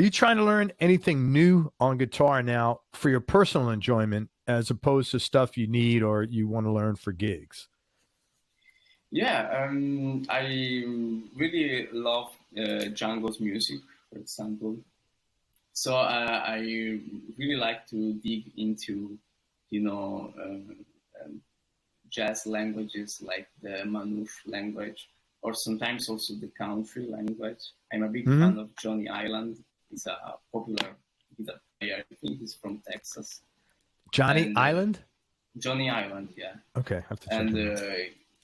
you trying to learn anything new on guitar now for your personal enjoyment as opposed to stuff you need or you want to learn for gigs? Yeah, I really love Django's music, for example. So I really like to dig into, jazz languages like the Manouche language, or sometimes also the country language. I'm a big fan of Johnny Island. He's a popular guitar player. I think he's from Texas. Johnny Island? Johnny Island, yeah. Okay, I have to check him out.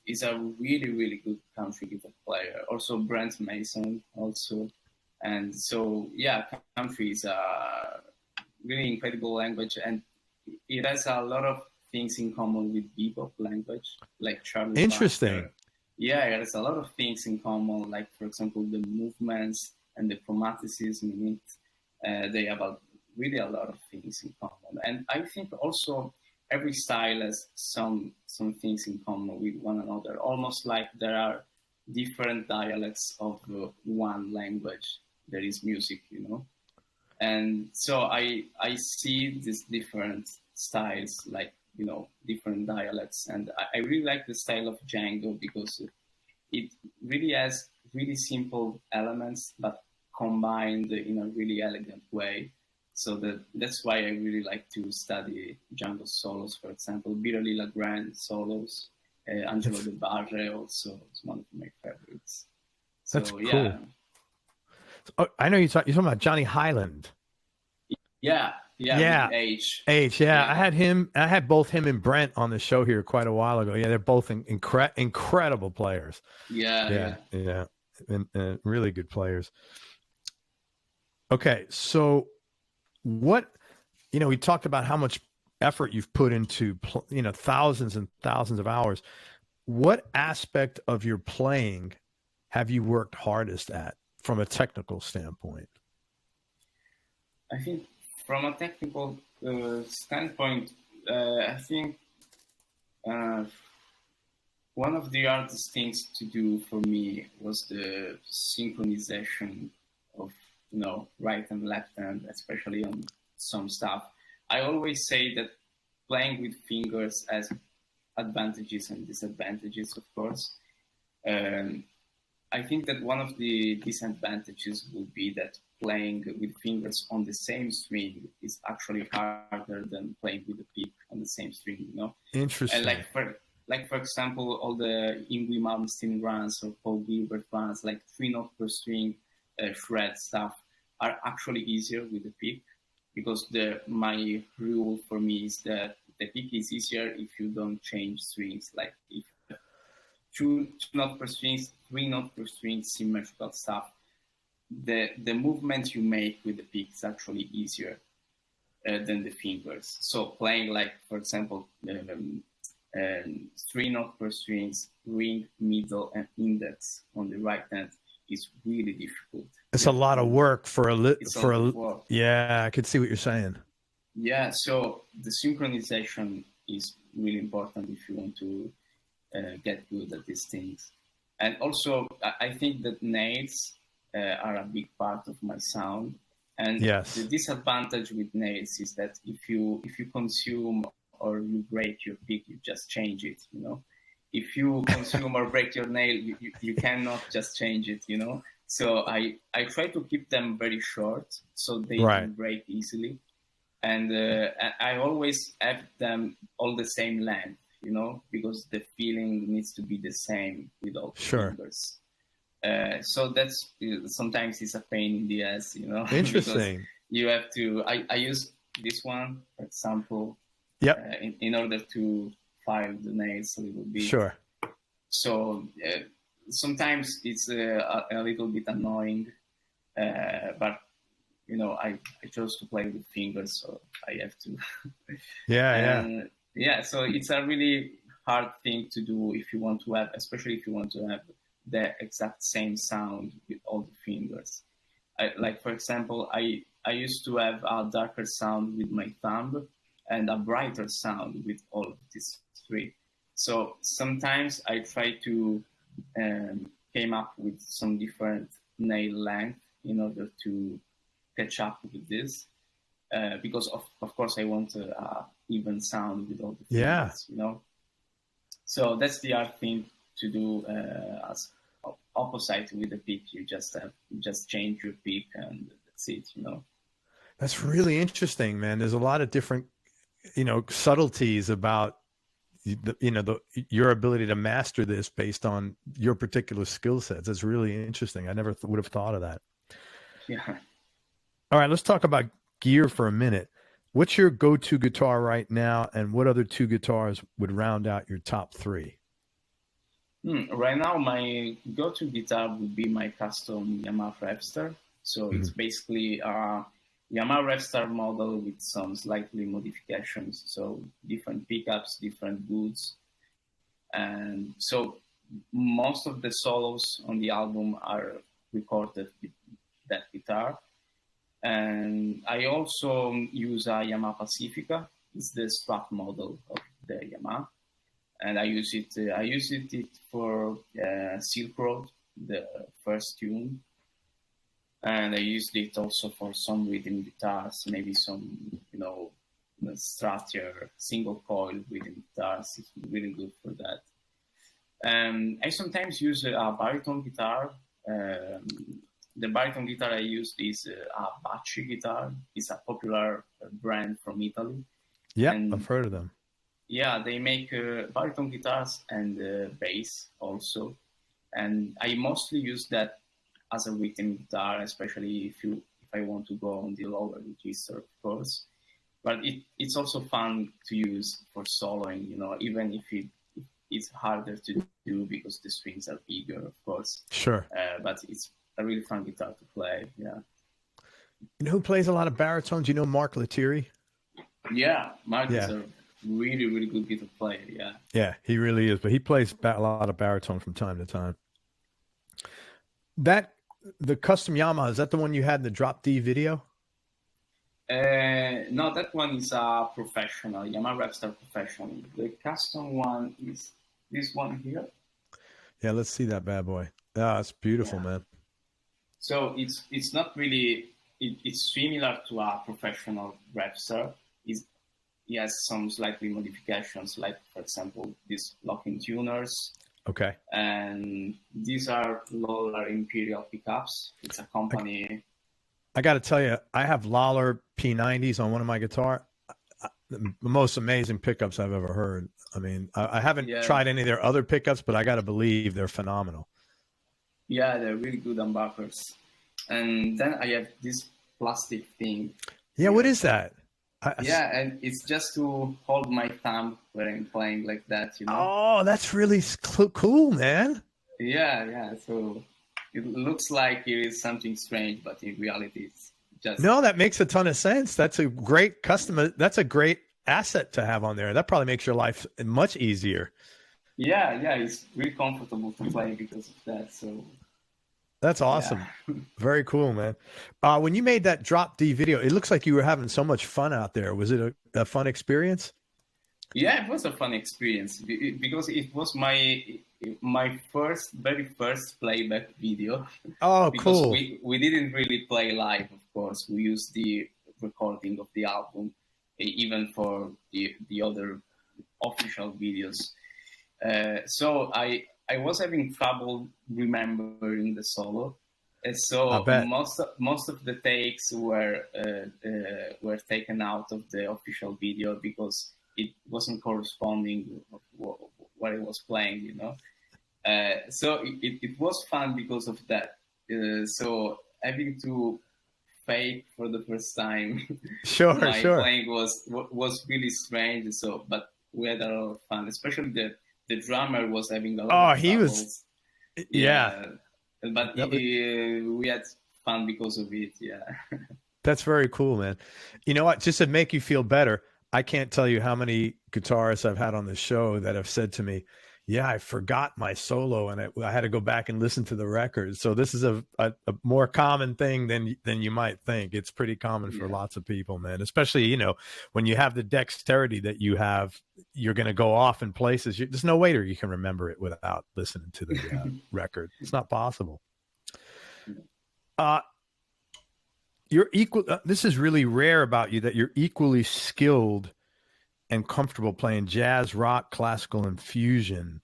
He's a really, really good country guitar player. Also, Brent Mason, also. And so, yeah, country is a really incredible language, and it has a lot of things in common with bebop language, like Charlie. Interesting. Parker. Yeah, it has a lot of things in common, like, for example, the movements and the chromaticism in it. They have really a lot of things in common. And I think also every style has some things in common with one another, almost like there are different dialects of one language. There is music, and so I see these different styles, like different dialects, and I really like the style of Django because it really has really simple elements but combined in a really elegant way. So that's why I really like to study Django solos, for example, Biroli Lagrand solos, Angelo De Barre also is one of my favorites. So, that's cool. Oh, I know you're talking about Johnny Highland. Yeah. H. Yeah. I had both him and Brent on the show here quite a while ago. Yeah, they're both incredible players. Yeah. And really good players. Okay, so what, we talked about how much effort you've put into, thousands and thousands of hours. What aspect of your playing have you worked hardest at from a technical standpoint? I think from a technical standpoint, I think one of the hardest things to do for me was the synchronization of, right and left hand, especially on some stuff. I always say that playing with fingers has advantages and disadvantages, of course. I think that one of the disadvantages would be that playing with fingers on the same string is actually harder than playing with a pick on the same string, Interesting. And for example, all the Yngwie Malmsteen runs or Paul Gilbert runs, like 3 note per string shred stuff, are actually easier with the pick, because my rule for me is that the pick is easier if you don't change strings. Like if 2 note per strings, 3 note per string, symmetrical stuff, the movement you make with the pick is actually easier. than the fingers. So playing like, for example, 3 notes per strings, ring, middle, and index on the right hand is really difficult. It's a lot of work for work. Yeah, I could see what you're saying. Yeah, so the synchronization is really important if you want to get good at these things. And also, I think that nails are a big part of my sound. And yes. The disadvantage with nails is that if you consume or you break your pick, you just change it, you know. If you consume or break your nail, you cannot just change it, you know. So I try to keep them very short so they don't break easily. And I always have them all the same length, you know, because the feeling needs to be the same with all the fingers. So that's sometimes it's a pain in the ass, you know. Interesting. You have to. I use this one, for example. Yep. In order to file the nails a little bit. Sure. So sometimes it's a little bit annoying, but you know, I chose to play with fingers, so I have to. Yeah. So it's a really hard thing to do if you want to have, especially if you want to have the exact same sound with all the fingers. Like for example, I used to have a darker sound with my thumb and a brighter sound with all of these 3. So sometimes I try to came up with some different nail length in order to catch up with this, because of course I want a even sound with all the fingers, you know. So that's the hard thing to do as opposite with the pick. You just change your pick and that's it, you know. That's really interesting, man. There's a lot of different, you know, subtleties about your ability to master this based on your particular skill sets. It's really interesting. I never would have thought of that. Yeah. All right, let's talk about gear for a minute. What's your go-to guitar right now, and what other 2 guitars would round out your top 3? Right now, my go-to guitar would be my custom Yamaha Revstar. So it's basically a Yamaha Revstar model with some slightly modifications. So different pickups, different woods. And so most of the solos on the album are recorded with that guitar. And I also use a Yamaha Pacifica. It's the Strat model of the Yamaha. And I use it for Silk Road, the first tune. And I used it also for some rhythm guitars, maybe some, you know, Stratier single coil rhythm guitars. It's really good for that. I sometimes use a baritone guitar. The baritone guitar I used is a Bacci guitar. It's a popular brand from Italy. Yeah, I've heard of them. Yeah, they make baritone guitars and bass also. And I mostly use that as a rhythm guitar, especially if I want to go on the lower register, of course. But it's also fun to use for soloing, you know, even if it's harder to do because the strings are bigger, of course. Sure. But it's a really fun guitar to play, yeah. You know who plays a lot of baritones? You know Mark Lettieri? Yeah, Mark is a really, really good guitar player, yeah. Yeah, he really is. But he plays a lot of baritone from time to time. The custom Yamaha, is that the one you had in the Drop D video? No, that one is a professional, Yamaha Revstar Professional. The custom one is this one here. Yeah, let's see that bad boy. Ah, it's beautiful, man. So it's not really, it's similar to a professional Revstar. He has some slightly modifications, like, for example, these locking tuners. Okay. And these are Lawler Imperial pickups. It's a company. I got to tell you, I have Lawler P90s on one of my guitar. The most amazing pickups I've ever heard. I mean, I haven't tried any of their other pickups, but I got to believe they're phenomenal. Yeah, they're really good humbuckers. And then I have this plastic thing. Yeah, what is that? And it's just to hold my thumb when I'm playing like that, you know. Oh, that's really cool, man. Yeah. So it looks like it is something strange, but in reality, it's just No, that makes a ton of sense. That's a great that's a great asset to have on there. That probably makes your life much easier. yeah, it's really comfortable to play because of that. So That's yeah. awesome. Very cool, man. When you made that drop D video, it looks like you were having so much fun out there. Was it a fun experience? Yeah, it was a fun experience because it was my very first playback video. Oh, Because cool. we didn't really play live, of course. We used the recording of the album, even for the other official videos. So I was having trouble remembering the solo. I So bet. most of the takes were taken out of the official video because it wasn't corresponding with what I was playing, you know. So it was fun because of that. So having to fake for the first time Sure, my sure. playing was really strange. So, but we had a lot of fun, especially the drummer was having a lot Oh, of he was, troubles. yeah. Yeah, but That was, we had fun because of it. Yeah. that's very cool, man. You know what? Just to make you feel better, I can't tell you how many guitarists I've had on the show that have said to me, "Yeah, I forgot my solo, and I had to go back and listen to the record." So this is a more common thing than you might think. It's pretty common for Yeah. lots of people, man. Especially when you have the dexterity that you have, you're going to go off in places. There's no way you can remember it without listening to the record. It's not possible. Uh, you're equal. This is really rare about you that you're equally skilled and comfortable playing jazz, rock, classical, and fusion.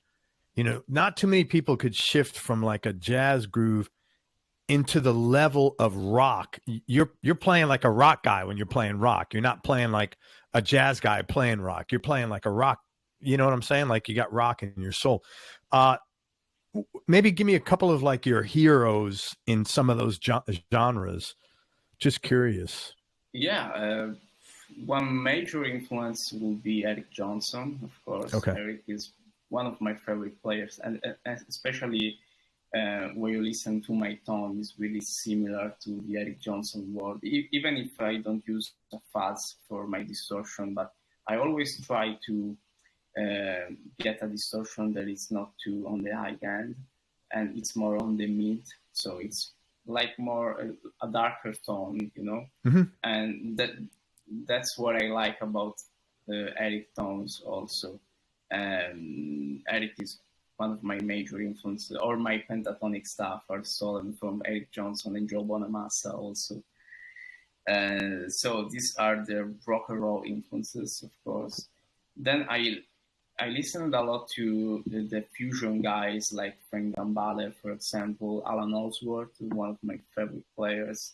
Not too many people could shift from like a jazz groove into the level of rock. You're playing like a rock guy when you're playing rock. You're not playing like a jazz guy playing rock. You're playing like a rock. You know what I'm saying? Like you got rock in your soul. Maybe give me a couple of like your heroes in some of those genres. Just curious. Yeah. One major influence will be Eric Johnson, of course. Okay. Eric is one of my favorite players, and especially when you listen to my tone, is really similar to the Eric Johnson world. Even if I don't use a fuzz for my distortion, but I always try to get a distortion that is not too on the high end, and it's more on the mid. So it's like more a darker tone, Mm-hmm. and that's what I like about Eric tones also. Eric is one of my major influences, or my pentatonic stuff are stolen from Eric Johnson and Joe Bonamassa also. So these are the rock and roll influences, of course. Then I listened a lot to the fusion guys like Frank Gambale, for example, Alan Ellsworth, one of my favorite players,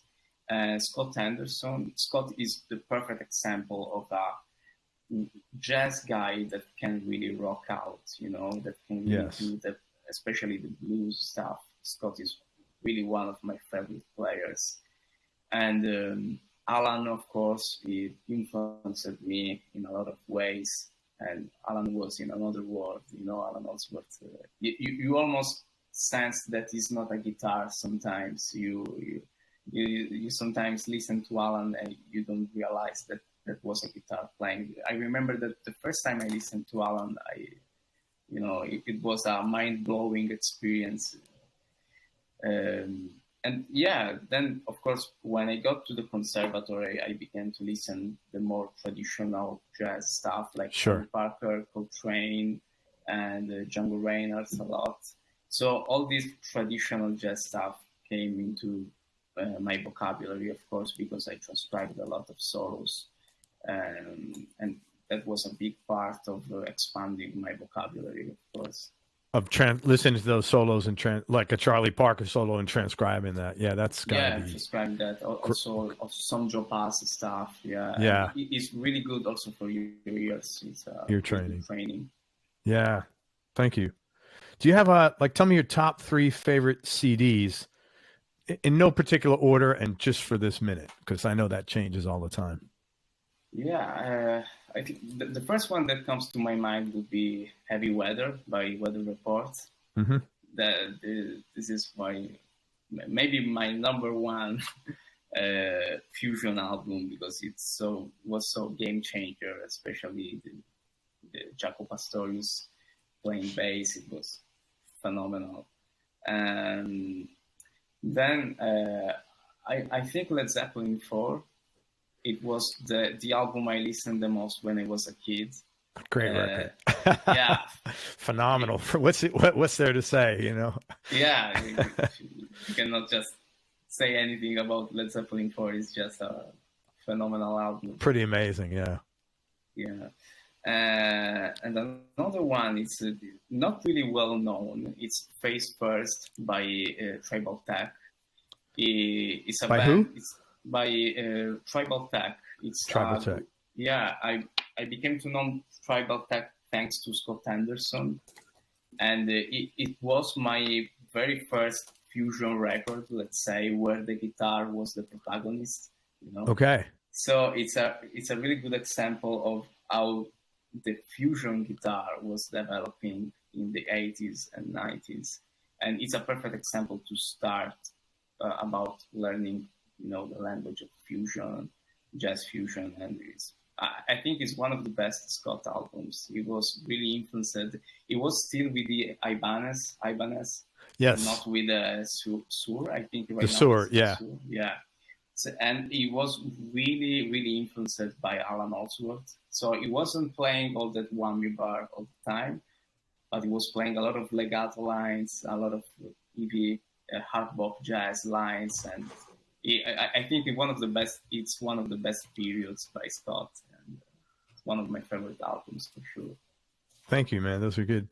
Scott Anderson. Scott is the perfect example of a jazz guy that can really rock out, that can really do especially the blues stuff. Scott is really one of my favorite players. And Alan, of course, he influenced me in a lot of ways. And Alan was in another world, Alan Ellsworth. You almost sense that he's not a guitar sometimes. You sometimes listen to Alan and you don't realize that was a guitar playing. I remember that the first time I listened to Alan, it was a mind-blowing experience. And yeah, then of course, when I got to the conservatory, I began to listen the more traditional jazz stuff like Charlie Parker, Coltrane, and Django Reinhardt a lot. So all this traditional jazz stuff came into my vocabulary, of course, because I transcribed a lot of solos, and that was a big part of expanding my vocabulary, of course. Of listening to those solos and like a Charlie Parker solo and transcribing that. Yeah, that's gotta be. Transcribing that. Also some Joe Pass stuff. Yeah. Yeah. It's really good also for your ears. It's ear training. Training. Yeah. Thank you. Do you have tell me your top 3 favorite CDs in no particular order and just for this minute, because I know that changes all the time. Yeah. I think the first one that comes to my mind would be Heavy Weather by Weather Report. Mm-hmm. This is maybe my number one fusion album, because was so game changer, especially the Jaco Pastorius playing bass. It was phenomenal. And then I think Led Zeppelin 4, it was the album I listened the most when I was a kid. Great record. Yeah. Phenomenal. What's there to say, you know? Yeah, you cannot just say anything about Led Zeppelin 4. It's just a phenomenal album. Pretty amazing, yeah. Yeah. And another one, it's not really well known. It's Face First by Tribal Tech. It's a by band. who? It's by Tribal Tech. It's Tribal Tech. Yeah, I became to know Tribal Tech thanks to Scott Anderson, and it was my very first fusion record, let's say, where the guitar was the protagonist. You know. Okay. So it's a really good example of how the fusion guitar was developing in the 80s and 90s, and it's a perfect example to start about learning, you know, the language of fusion, jazz fusion, and I think it's one of the best Scott albums. It was really influenced. It was still with the Ibanez, yes, not with the Sur. I think right the Sur, yeah, Sur. Yeah. So, and it was really, really influenced by Alan Allsworth. So it wasn't playing all that whammy bar all the time, but it was playing a lot of legato lines, a lot of heavy hard bop jazz lines, and I think it's one of the best periods by Scott, and it's one of my favorite albums for sure. Thank you, man. Those are good.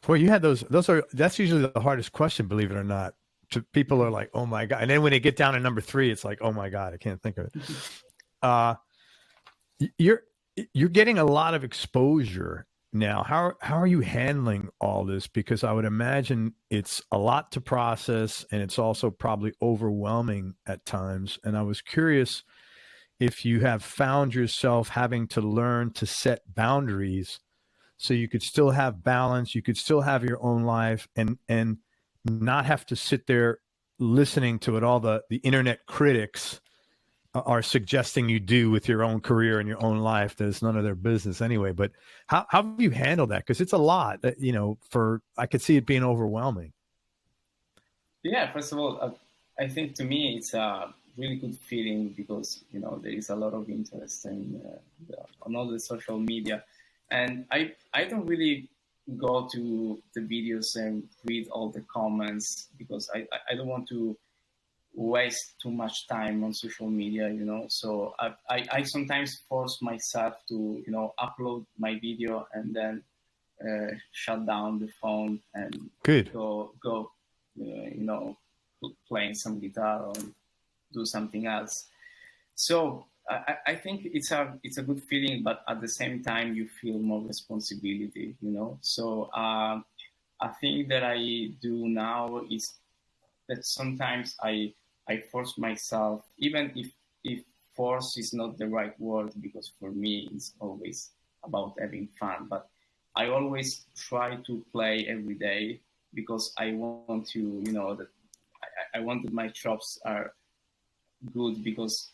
Boy, you had those. That's usually the hardest question, believe it or not. People are like, "Oh my god!" And then when they get down to number 3, it's like, "Oh my god, I can't think of it." You're getting a lot of exposure now. How are you handling all this? Because I would imagine it's a lot to process, and it's also probably overwhelming at times. And I was curious if you have found yourself having to learn to set boundaries so you could still have balance, you could still have your own life, and not have to sit there listening to what all the internet critics are suggesting you do with your own career and your own life. That's none of their business anyway. But how have you handled that? Because it's a lot, you know, I could see it being overwhelming. Yeah, first of all, I think to me it's a really good feeling because, you know, there is a lot of interest on all the social media. And I don't really go to the videos and read all the comments because I don't want to waste too much time on social media, you know. So I sometimes force myself to, you know, upload my video and then shut down the phone and go you know, playing some guitar or do something else. So I think it's a good feeling, but at the same time you feel more responsibility, you know. So I think that I do now is that sometimes I force myself, even if force is not the right word, because for me it's always about having fun, but I always try to play every day because I want to, you know, that I want that my chops are good because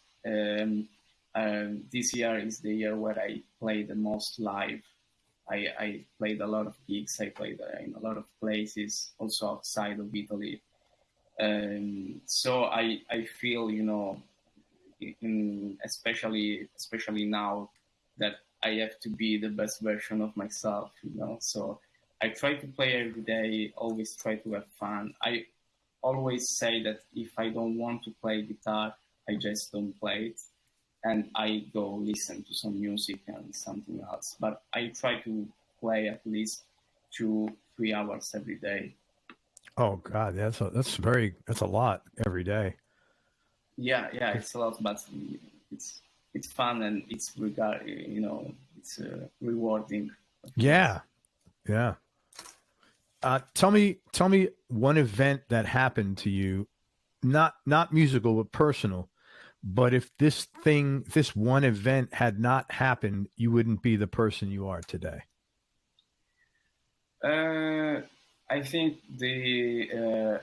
this year is the year where I play the most live. I played a lot of gigs. I played in a lot of places, also outside of Italy. So I feel, you know, especially now that I have to be the best version of myself, you know. So I try to play every day, always try to have fun. I always say that if I don't want to play guitar, I just don't play it. And I go listen to some music and something else. But I try to play at least 2-3 hours every day. Oh God, that's a lot every day. Yeah, it's a lot, but it's fun and it's you know, it's rewarding. Yeah. Tell me one event that happened to you, not musical but personal. But if this one event had not happened, you wouldn't be the person you are today. I think the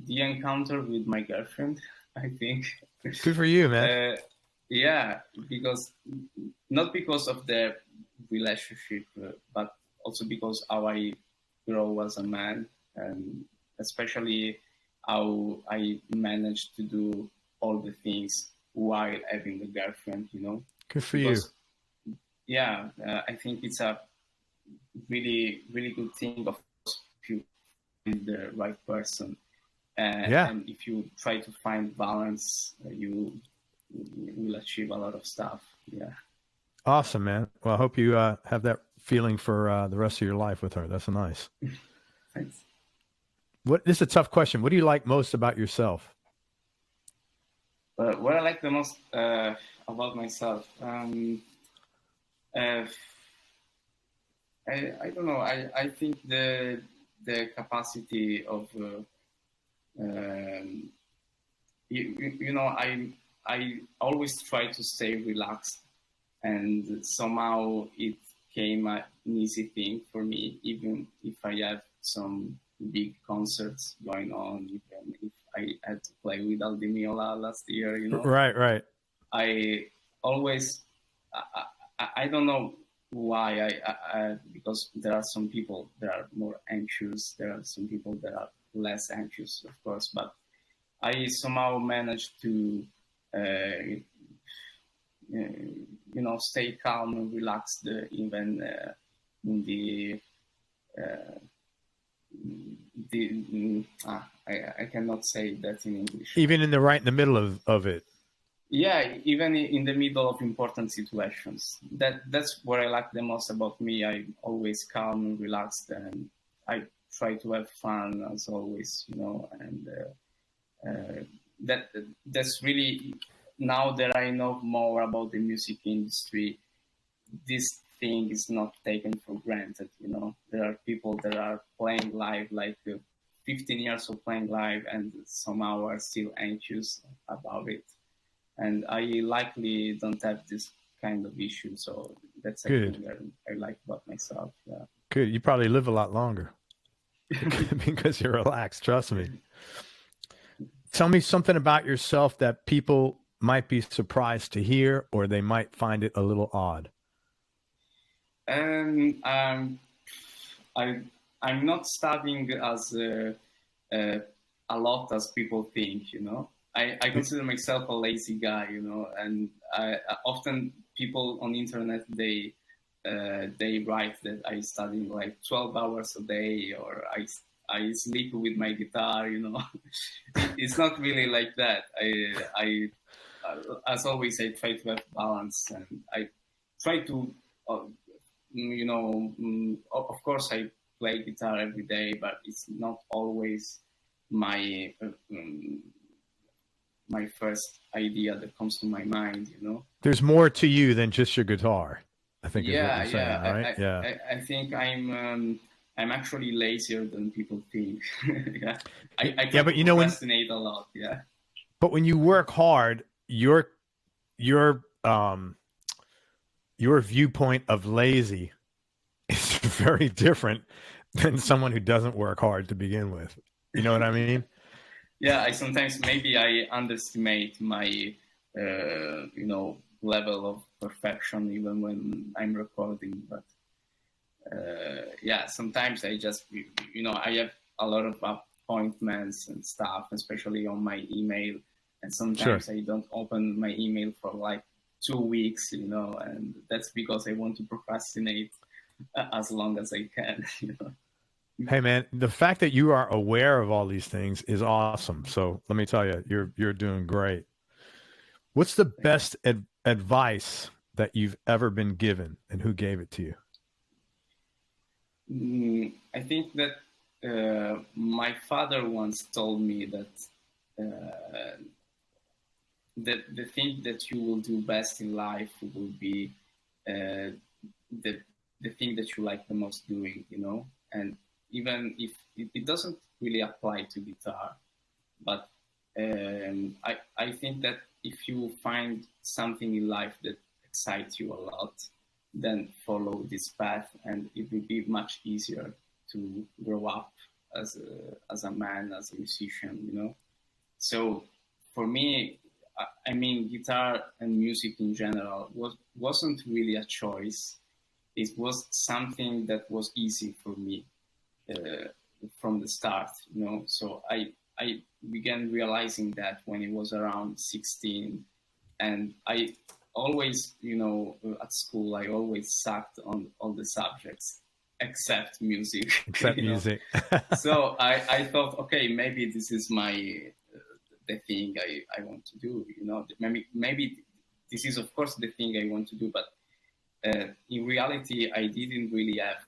encounter with my girlfriend, I think. Good for you, man. Yeah, because not because of the relationship, but also because how I grow as a man, and especially how I managed to do all the things while having a girlfriend, you know. Good for you. Because yeah, I think it's a really, really good thing, of course, if you find the right person. Yeah. And if you try to find balance, you will achieve a lot of stuff. Yeah. Awesome, man. Well, I hope you have that feeling for the rest of your life with her. That's nice. Thanks. This is a tough question. What do you like most about yourself? What I like the most about myself, uh, I don't know. I think the capacity of you know, I always try to stay relaxed, and somehow it came an easy thing for me, even if I have some big concerts going on, even if I had to play with Aldimiola last year, you know. Right, right. I always, I don't know why, because there are some people that are more anxious, there are some people that are less anxious, of course, but I somehow managed to, you know, stay calm and relaxed, even in I cannot say that in English. Even in the middle of it. Yeah, even in the middle of important situations. That's what I like the most about me. I'm always calm and relaxed, and I try to have fun as always, you know. And that's really, now that I know more about the music industry, this thing is not taken for granted. You know, there are people that are playing live, like 15 years of playing live, and somehow are still anxious about it. And I likely don't have this kind of issue, so that's a Good. thing that I like about myself. Yeah. Good. You probably live a lot longer because you're relaxed. Trust me. Tell me something about yourself that people might be surprised to hear, or they might find it a little odd. And I'm not studying as a lot as people think, you know. I consider myself a lazy guy, you know, and often people on the internet, they write that I study like 12 hours a day, or I sleep with my guitar, you know. It's not really like that. As always, I try to have balance, and I try to, you know, of course I play guitar every day, but it's not always my my first idea that comes to my mind, you know. There's more to you than just your guitar, I think is what Yeah, you're saying, yeah. right? Yeah. I think I'm actually lazier than people think. Yeah, I try Yeah, to but you know, procrastinate a lot. Yeah. but when you work hard, your um your viewpoint of lazy is very different than someone who doesn't work hard to begin with. You know what I mean? Yeah, I sometimes, maybe I underestimate my you know, level of perfection even when I'm recording, but yeah, sometimes I just, you know, I have a lot of appointments and stuff, especially on my email, and Sure. sometimes I don't open my email for like 2 weeks, you know, and that's because I want to procrastinate as long as I can. You know. Hey man, the fact that you are aware of all these things is awesome. So let me tell you, you're doing great. What's the best advice that you've ever been given, and who gave it to you? I think that my father once told me that the thing that you will do best in life will be the the thing that you like the most doing, you know. And even if it doesn't really apply to guitar, but I think that if you find something in life that excites you a lot, then follow this path, and it will be much easier to grow up as a man, as a musician, you know. So for me, I mean, guitar and music in general wasn't really a choice. It was something that was easy for me from the start, you know. So I began realizing that when it was around 16, and I always, you know, at school, I always sucked on all the subjects except music. Except music. So I thought, okay, maybe this is the thing I want to do, you know. Maybe this is, of course, the thing I want to do, but in reality, I didn't really have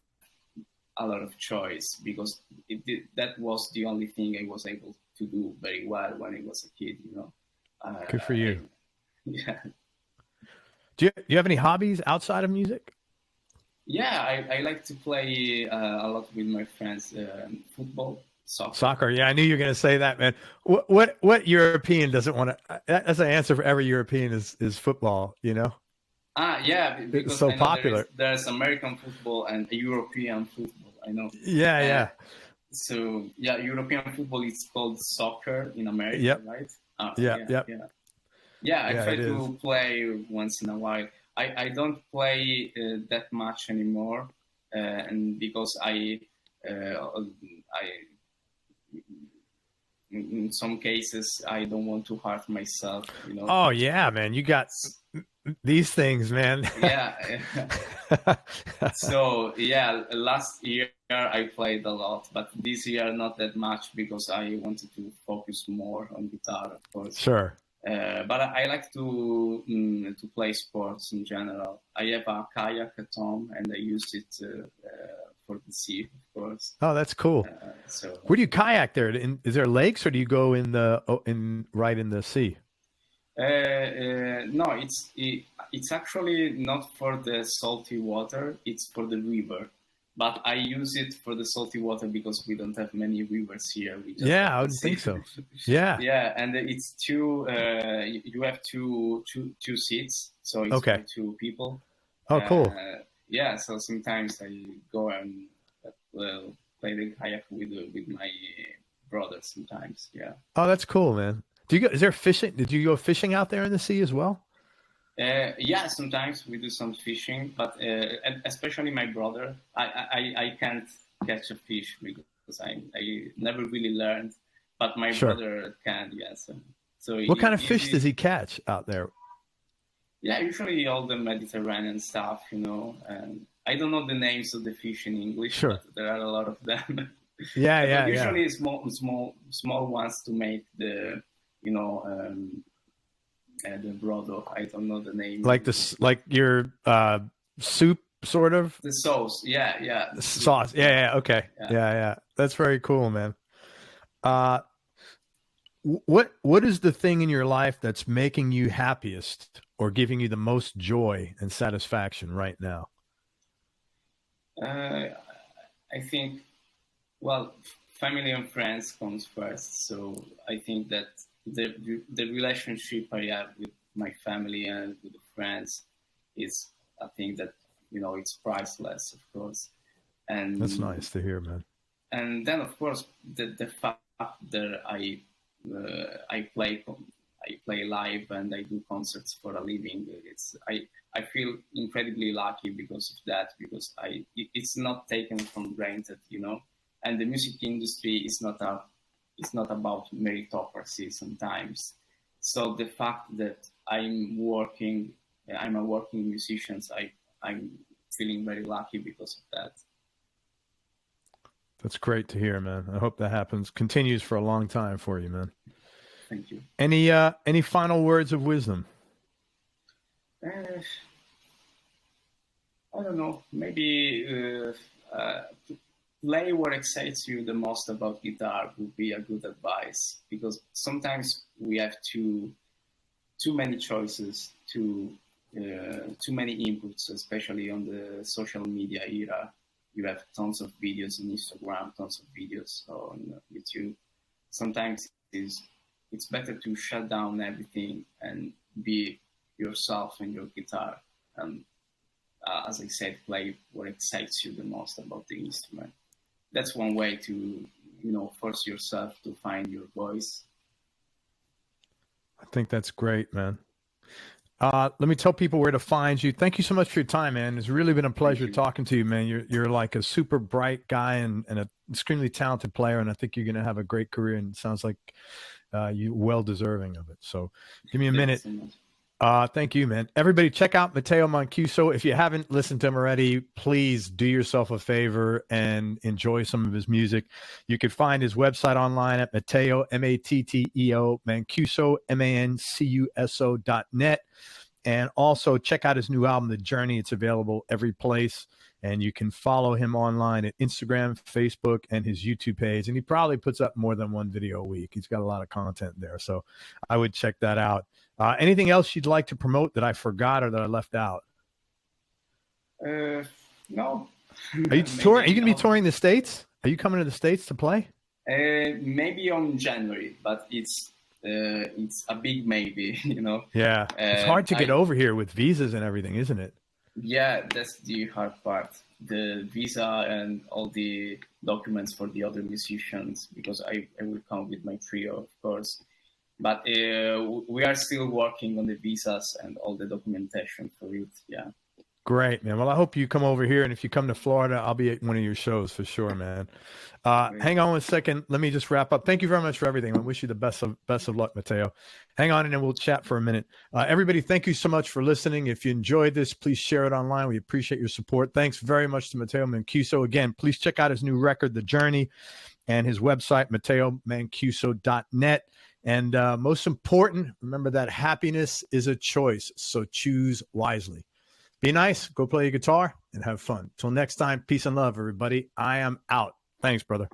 a lot of choice, because that was the only thing I was able to do very well when I was a kid, you know. Good for you. Yeah. Do you have any hobbies outside of music? Yeah, I like to play a lot with my friends, football, soccer. Soccer. Yeah, I knew you were going to say that, man. What European doesn't want to? That's the answer for every European is football. You know. Yeah, because it's so I know popular. There's American football and European football. I know. Yeah, yeah. So yeah, European football is called soccer in America, Yep. right? Yeah. Yeah, I try to play once in a while. I don't play that much anymore, and because I in some cases I don't want to hurt myself, you know. Oh yeah, man, you got these things, man. Yeah. So yeah, last year I played a lot, but this year not that much, because I wanted to focus more on guitar, of course. Sure. But I like to play sports in general. I have a kayak at home, and I use it for the sea, of course. Oh, that's cool. So where do you kayak there? Is there lakes, or do you go right in the sea? No, it's actually not for the salty water. It's for the river. But I use it for the salty water because we don't have many rivers here. I wouldn't think so. Yeah. Yeah, and it's two. You have two seats, so it's for two people. Oh, cool. Yeah, so sometimes I go and play the kayak with my brother sometimes. Yeah. Oh, that's cool, man. Is there fishing? Did you go fishing out there in the sea as well? Yeah, sometimes we do some fishing, but especially my brother, I can't catch a fish because I never really learned, but my brother can. Yes. So what kind of fish does he catch out there? Yeah, usually all the Mediterranean stuff, you know. And I don't know the names of the fish in English, but there are a lot of them. Yeah. Usually small ones to make the, you know, the brodo. I don't know the name. Like your soup, sort of. The sauce, yeah. The sauce, yeah. Okay, yeah. That's very cool, man. What is the thing in your life that's making you happiest or giving you the most joy and satisfaction right now? I think, well, family and friends comes first. So I think that the relationship I have with my family and with the friends is a thing that, you know, it's priceless, of course. And that's nice to hear, man. And then, of course, the fact that I play live and I do concerts for a living. I feel incredibly lucky because of that, because it's not taken for granted, you know. And the music industry is not about meritocracy sometimes. So the fact that I'm a working musician, I'm feeling very lucky because of that. That's great to hear, man. I hope that continues for a long time for you, man. Thank you. Any final words of wisdom? I don't know. Maybe play what excites you the most about guitar would be a good advice, because sometimes we have too many choices, too many inputs, especially on the social media era. You have tons of videos on Instagram, tons of videos on YouTube. Sometimes it's better to shut down everything and be yourself and your guitar. And as I said, play what excites you the most about the instrument. That's one way to, you know, force yourself to find your voice. I think that's great, man. Let me tell people where to find you. Thank you so much for your time, man. It's really been a pleasure talking to you, man. You're like a super bright guy and an extremely talented player, and I think you're going to have a great career. And it sounds like you well deserving of it. So, give me a minute. Thank you, man. Everybody, check out Matteo Mancuso. If you haven't listened to him already, please do yourself a favor and enjoy some of his music. You can find his website online at Matteo, Matteo, Mancuso, Mancuso.net. And also check out his new album, The Journey. It's available every place. And you can follow him online at Instagram, Facebook, and his YouTube page. And he probably puts up more than one video a week. He's got a lot of content there. So I would check that out. Anything else you'd like to promote that I forgot or that I left out? No. Are you touring? Are you going to be touring the States? Are you coming to the States to play? Maybe on January, but it's a big maybe, you know. Yeah, it's hard to get over here with visas and everything, isn't it? Yeah, that's the hard part. The visa and all the documents for the other musicians, because I will come with my trio, of course. But we are still working on the visas and all the documentation for it. Yeah. Great, man. Well, I hope you come over here, and if you come to Florida, I'll be at one of your shows for sure, man. Hang on one second. Let me just wrap up. Thank you very much for everything. I wish you the best of luck, Matteo. Hang on, and then we'll chat for a minute. Everybody, thank you so much for listening. If you enjoyed this, please share it online. We appreciate your support. Thanks very much to Matteo Mancuso. Again, please check out his new record, The Journey, and his website, MatteoMancuso.net. And most important, remember that happiness is a choice, so choose wisely. Be nice, go play your guitar, and have fun. Till next time, peace and love, everybody. I am out. Thanks, brother.